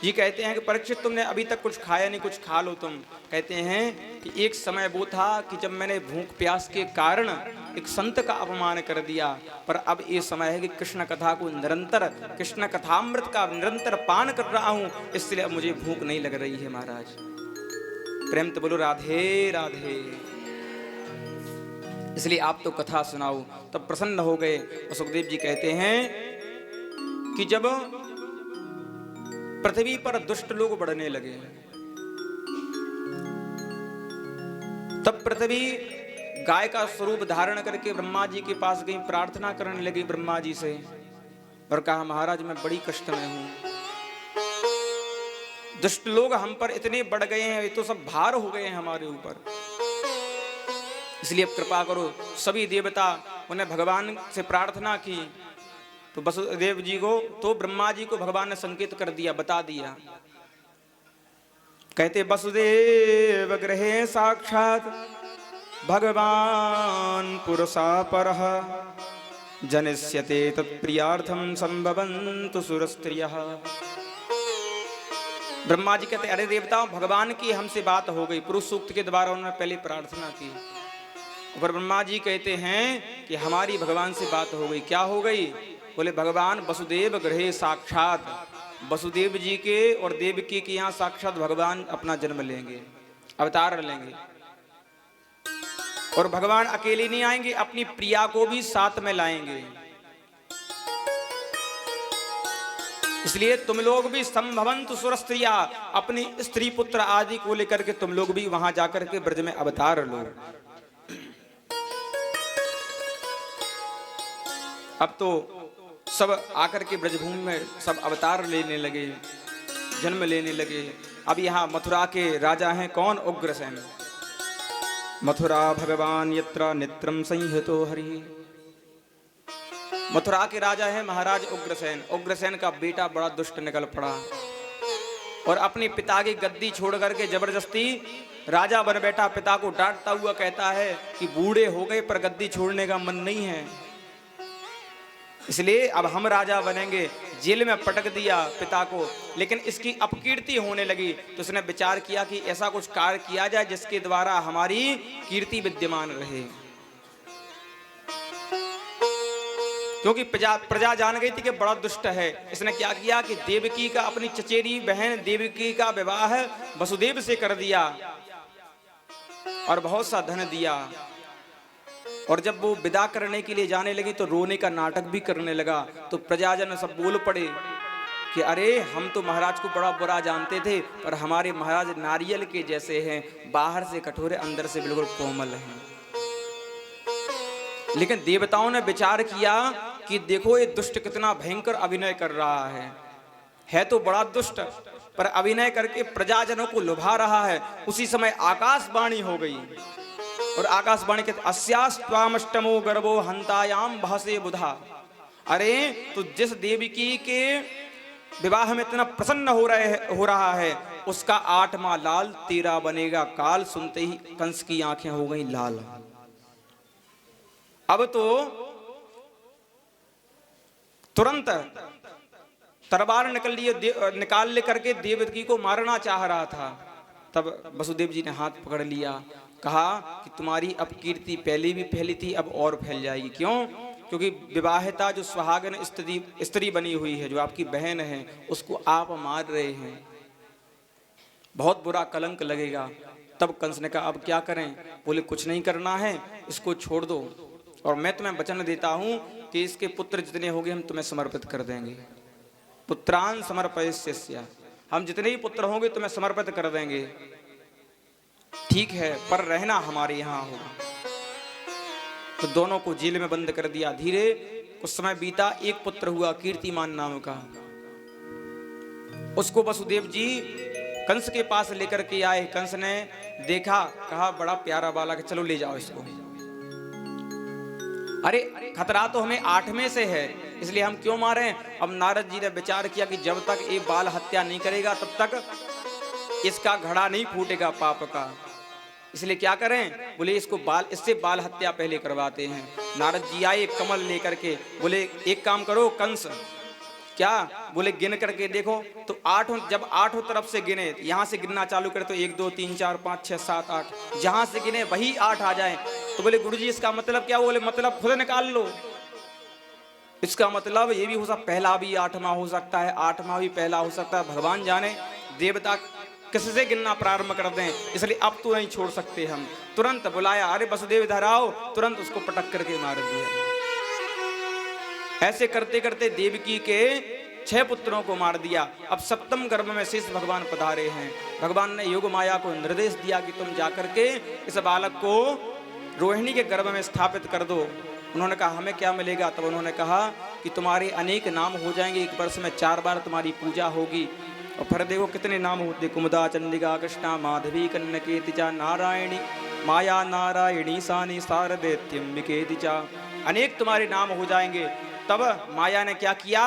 Speaker 1: जी कहते हैं कि परीक्षित तुमने अभी तक कुछ खाया नहीं, कुछ खा लो तुम। कहते हैं कि एक समय वो था कि जब मैंने भूख प्यास के कारण एक संत का अपमान कर दिया, पर अब ये समय है कि कृष्ण कथा को निरंतर, कृष्ण कथामृत का निरंतर पान कर रहा हूं, इसलिए अब मुझे भूख नहीं लग रही है। महाराज प्रेम तो बोलो राधे राधे। इसलिए आप तो कथा सुनाओ। तब प्रसन्न हो गए। और सुखदेव जी कहते हैं कि जब पृथ्वी पर दुष्ट लोग बढ़ने लगे, तब पृथ्वी गाय का स्वरूप धारण करके ब्रह्मा जी के पास गई, प्रार्थना करने लगी ब्रह्मा जी से, और कहा महाराज मैं बड़ी कष्ट में हूं, दुष्ट लोग हम पर इतने बढ़ गए हैं, ये तो सब भार हो गए हैं हमारे ऊपर, इसलिए अब कृपा करो। सभी देवता उन्हें भगवान से प्रार्थना की, तो वसुदेव जी को, तो ब्रह्मा जी को भगवान ने संकेत कर दिया, बता दिया। कहते वसुदेव गृहे साक्षात भगवान पुरुषा परः, जनिष्यते तत्प्रियार्थम संभवन्तु सुरस्त्रियः। ब्रह्मा जी कहते अरे देवताओं, भगवान की हमसे बात हो गई, पुरुष सूक्त के द्वारा उन्होंने पहले प्रार्थना की। और ब्रह्मा जी कहते हैं कि हमारी भगवान से बात हो गई। क्या हो गई? बोले भगवान वसुदेव गृहे साक्षात, वसुदेव जी के और देवकी के यहाँ साक्षात भगवान अपना जन्म लेंगे, अवतार लेंगे। और भगवान अकेले नहीं आएंगे, अपनी प्रिया को भी साथ में लाएंगे। इसलिए तुम लोग भी संभवन्तु सुरस्त्रिया, अपनी स्त्री पुत्र आदि को लेकर के तुम लोग भी वहां जाकर के ब्रज में अवतार लो। अब तो सब आकर के ब्रजभूमि में सब अवतार लेने लगे, जन्म लेने लगे। अब यहाँ मथुरा के राजा हैं कौन? उग्रसेन। मथुरा भगवान यत्र नेत्रम संहितो हरि। मथुरा के राजा हैं महाराज उग्रसेन। उग्रसेन का बेटा बड़ा दुष्ट निकल पड़ा और अपने पिता की गद्दी छोड़ करके जबरदस्ती राजा बन बैठा। पिता को डांटता हुआ कहता है कि बूढ़े हो गए पर गद्दी छोड़ने का मन नहीं है, इसलिए अब हम राजा बनेंगे। जेल में पटक दिया पिता को, लेकिन इसकी अपकीर्ति होने लगी तो उसने विचार किया कि ऐसा कुछ कार्य किया जाए जिसके द्वारा हमारी कीर्ति विद्यमान रहे। क्योंकि प्रजा जान गई थी कि बड़ा दुष्ट है। इसने क्या किया कि देवकी का, अपनी चचेरी बहन देवकी का विवाह वसुदेव से कर दिया और बहुत सा धन दिया। और जब वो विदा करने के लिए जाने लगी तो रोने का नाटक भी करने लगा। तो प्रजाजन सब बोल पड़े कि अरे हम तो महाराज को बड़ा बुरा जानते थे, पर हमारे महाराज नारियल के जैसे हैं, बाहर से कठोर अंदर से बिल्कुल कोमल हैं। लेकिन देवताओं ने विचार किया कि देखो ये दुष्ट कितना भयंकर अभिनय कर रहा है तो बड़ा दुष्ट, पर अभिनय करके प्रजाजनों को लुभा रहा है। उसी समय आकाशवाणी हो गई और आकाशवाणी के अस्यास्त्वामष्टमो गर्भो हंतायाम भासे बुधा। अरे तो जिस देवकी के विवाह में इतना प्रसन्न हो रहा है उसका 8वां लाल 13 बनेगा काल। सुनते ही कंस की आंखें हो गई लाल। अब तो तुरंत तलवार निकाल ले करके देवकी को मारना चाह रहा था। तब वसुदेव जी ने हाथ पकड़ लिया, कहा कि तुम्हारी अब कीर्ति पहले भी फैली थी, अब और फैल जाएगी। क्यों? क्योंकि विवाहिता जो सुहागन स्त्री बनी हुई है, जो आपकी बहन है, उसको आप मार रहे हैं, बहुत बुरा कलंक लगेगा। तब कंस ने कहा अब क्या करें? बोले कुछ नहीं करना है, इसको छोड़ दो और मैं तुम्हें वचन देता हूं कि इसके पुत्र जितने होंगे हम तुम्हें समर्पित कर देंगे। पुत्रान समर्पयिष्यस्य, हम जितने ही पुत्र होंगे तुम्हें समर्पित कर देंगे, ठीक है, पर रहना हमारे यहाँ होगा। तो दोनों को जेल में बंद कर दिया। धीरे कुछ समय बीता, एक पुत्र हुआ कीर्तिमान नाम का। उसको वसुदेव जी कंस के पास लेकर के आए। कंस ने देखा, कहा बड़ा प्यारा बालक, चलो ले जाओ इसको। अरे खतरा तो हमें 8 में से है, इसलिए हम क्यों मारें। अब नारद जी ने विचार किया कि जब तक ये बाल हत्या नहीं करेगा तब तक इसका घड़ा नहीं फूटेगा पाप का, इसलिए क्या करें। बोले इससे बाल हत्या पहले करवाते हैं। नारद जी आए कमल लेकर के, बोले एक काम करो कंस, क्या बोले गिन करके देखो। तो 8, जब 8 तरफ से गिने, यहां से गिनना चालू करे तो 1 2 3 4 5 6 7 8, जहां से गिने वही 8 आ जाए। तो बोले गुरुजी इसका मतलब क्या। बोले मतलब खुद निकाल लो। इसका मतलब ये भी हो सकता, पहला भी 8वां हो सकता है, 8वां भी पहला हो सकता है। भगवान जाने देवता किससे गिनना प्रारंभ कर दें, इसलिए अब तो नहीं छोड़ सकते हम। तुरंत बुलाया, अरे वसुदेव इधर आओ, तुरंत उसको पटक करके मार दिया। ऐसे करते करते देवकी के 6 पुत्रों को मार दिया। अब 7वें गर्भ में शेष भगवान पधारे हैं। भगवान ने योग माया को निर्देश दिया कि तुम जाकर के इस बालक को रोहिणी के गर्भ में स्थापित कर दो। उन्होंने कहा हमें क्या मिलेगा। तब उन्होंने कहा कि तुम्हारे अनेक नाम हो जाएंगे, 1 वर्ष में 4 बार तुम्हारी पूजा होगी। और फिर देखो कितने नाम होते, कुमुदा, चंडिका, कृष्णा, माधवी, कन्नकेतिचा, नारायणी, माया, नारायणी, सानी, शारदेत्यम्बिकेतिचा, अनेक तुम्हारे नाम हो जाएंगे। तब माया ने क्या किया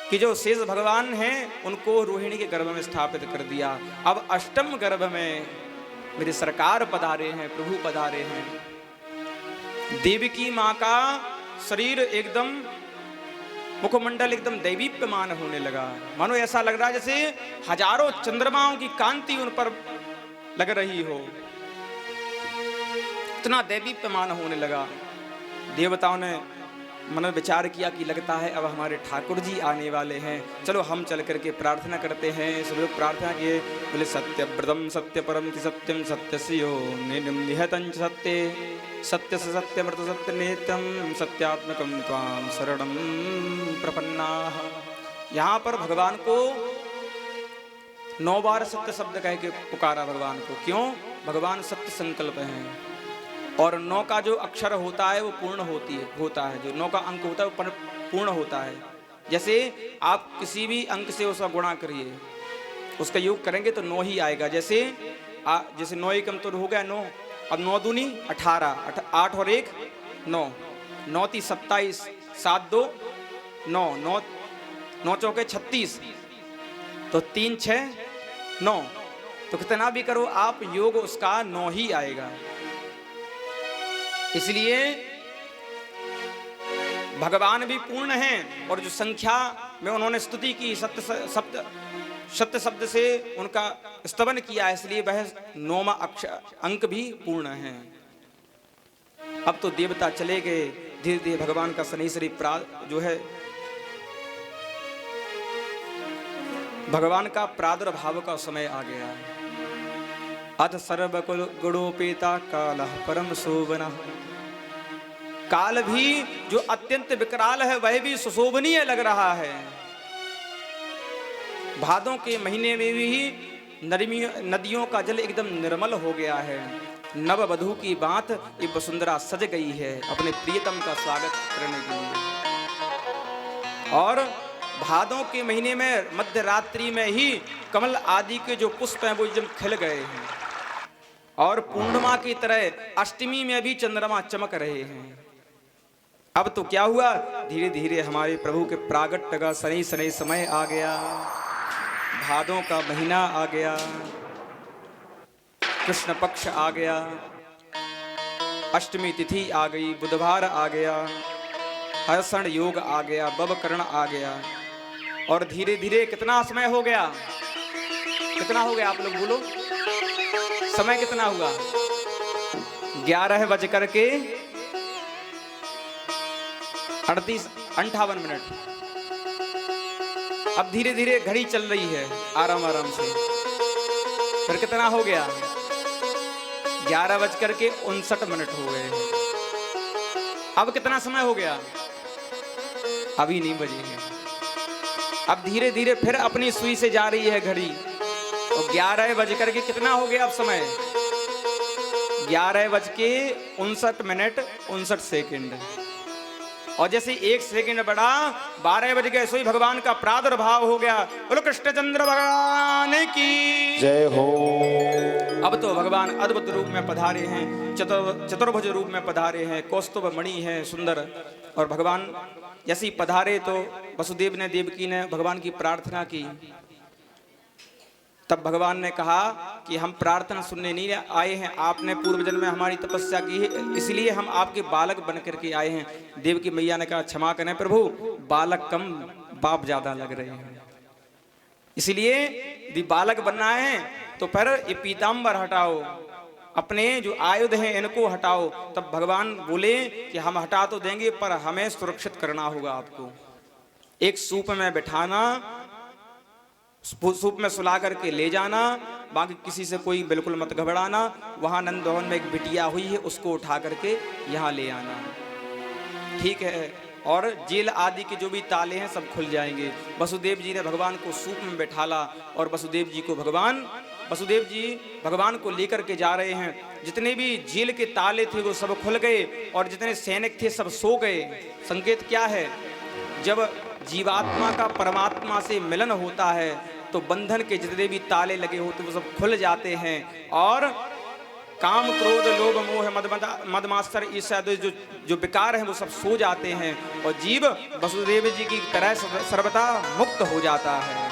Speaker 1: कि जो शेष भगवान हैं उनको रोहिणी के गर्भ में स्थापित कर दिया। अब 8वें गर्भ में मेरे सरकार पधारे हैं, प्रभु पधारे हैं। देवकी माँ का शरीर एकदम, मुखमंडल एकदम दैवीप्यमान होने लगा। मानो ऐसा लग रहा है जैसे हजारों चंद्रमाओं की कांति उन पर लग रही हो, इतना दैवीप्यमान होने लगा। देवताओं ने मन विचार किया कि लगता है अब हमारे ठाकुर जी आने वाले हैं, चलो हम चल करके प्रार्थना करते हैं। सब लोग प्रार्थना किए। बोले सत्यव्रतम सत्य परम सत्यम सत्यस्यो निहतं सत्य सत्य सत्यमृत सत्य नेत्यम सत्यात्मकम त्वाम शरणम प्रपन्नाः। यहाँ पर भगवान को 9 बार सत्य शब्द कह के पुकारा भगवान को। क्यों? भगवान सत्य संकल्प हैं और 9 का जो अक्षर होता है वो पूर्ण होता है। जो 9 का अंक होता है वो पूर्ण होता है। जैसे आप किसी भी अंक से उसका गुणा करिए, उसका योग करेंगे तो 9 ही आएगा। जैसे 9 एकम तो हो गया 9, अब 9 दूनी 18, 8 और 1 9, 9 × 3 = 27, 7 2 9, 9 चौके 36, तो 3 6 9, तो कितना भी करो आप योग उसका 9 ही आएगा। इसलिए भगवान भी पूर्ण हैं और जो संख्या में उन्होंने स्तुति की, सत्य शब्द से उनका स्तवन किया, इसलिए वह 9वां अंक भी पूर्ण है। अब तो देवता चले गए, धीरे धीरे भगवान का शनैश्वरी जो है भगवान का प्रादुर्भाव का समय आ गया। अथ सर्वकुल गुणोपेता कालः परम शोभनः। काल भी जो अत्यंत विकराल है वह भी सुशोभनीय लग रहा है। भादों के महीने में भी नदियों का जल एकदम निर्मल हो गया है। नव वधू की बात ये वसुंधरा सज गई है अपने प्रियतम का स्वागत करने के लिए। और भादों के महीने में मध्य रात्रि में ही कमल आदि के जो पुष्प हैं वो एकदम खिल गए हैं और पूर्णिमा की तरह अष्टमी में भी चंद्रमा चमक रहे हैं। अब तो क्या हुआ, धीरे धीरे हमारे प्रभु के प्रागट्य का शनि समय आ गया, भादों का महीना आ गया, कृष्ण पक्ष आ गया, अष्टमी तिथि आ गई, बुधवार आ गया, हर्षण योग आ गया, बवकरण आ गया। और धीरे धीरे कितना समय हो गया, कितना हो गया आप लोग बोलो, समय कितना हुआ? 11:58 अब धीरे धीरे घड़ी चल रही है आराम आराम से। फिर कितना हो गया? 11:59 हो गए। अब कितना समय हो गया? अभी नहीं बजे हैं। अब धीरे धीरे फिर अपनी सुई से जा रही है घड़ी। तो 11 के कितना हो गया अब समय? 11:59 और जैसे 1 सेकंड बढ़ा 12 बज गए, सोई भगवान का प्रादुर्भाव हो गया। बोलो कृष्णचंद्र भगवान की
Speaker 2: जय हो।
Speaker 1: अब तो भगवान अद्भुत रूप में पधारे हैं, चतुर्भुज रूप में पधारे हैं, कौस्तुभ मणि है सुंदर। और भगवान जैसे ही पधारे तो वसुदेव ने देवकी ने भगवान की प्रार्थना की। तब भगवान ने कहा कि हम प्रार्थना सुनने नहीं आए हैं, आपने पूर्व जन्म में हमारी तपस्या की है, इसलिए हम आपके बालक बन करके आए हैं। देवकी मैया ने कहा क्षमा करें प्रभु, बालक कम बाप ज्यादा लग रहे हैं, इसलिए यदि बालक बनना है तो फिर ये पीताम्बर हटाओ, अपने जो आयुध हैं इनको हटाओ। तब भगवान बोले कि हम हटा तो देंगे पर हमें सुरक्षित करना होगा आपको। एक सूप में बिठाना, सूप में सुला करके ले जाना, बाकी किसी से कोई बिल्कुल मत घबराना। वहां नंदभवन में एक बिटिया हुई है, उसको उठा करके यहाँ ले आना, ठीक है। और जेल आदि के जो भी ताले हैं सब खुल जाएंगे। वसुदेव जी ने भगवान को सूप में बैठाला और वसुदेव जी भगवान को लेकर के जा रहे हैं। जितने भी जेल के ताले थे वो सब खुल गए और जितने सैनिक थे सब सो गए। संकेत क्या है? जब जीवात्मा का परमात्मा से मिलन होता है तो बंधन के जितने भी ताले लगे होते वो सब खुल जाते हैं और काम क्रोध लोभ मोह मद मात्सर ईर्ष्या जो विकार हैं वो सब सो जाते हैं और जीव वसुदेव जी की तरह सर्वथा मुक्त हो जाता है।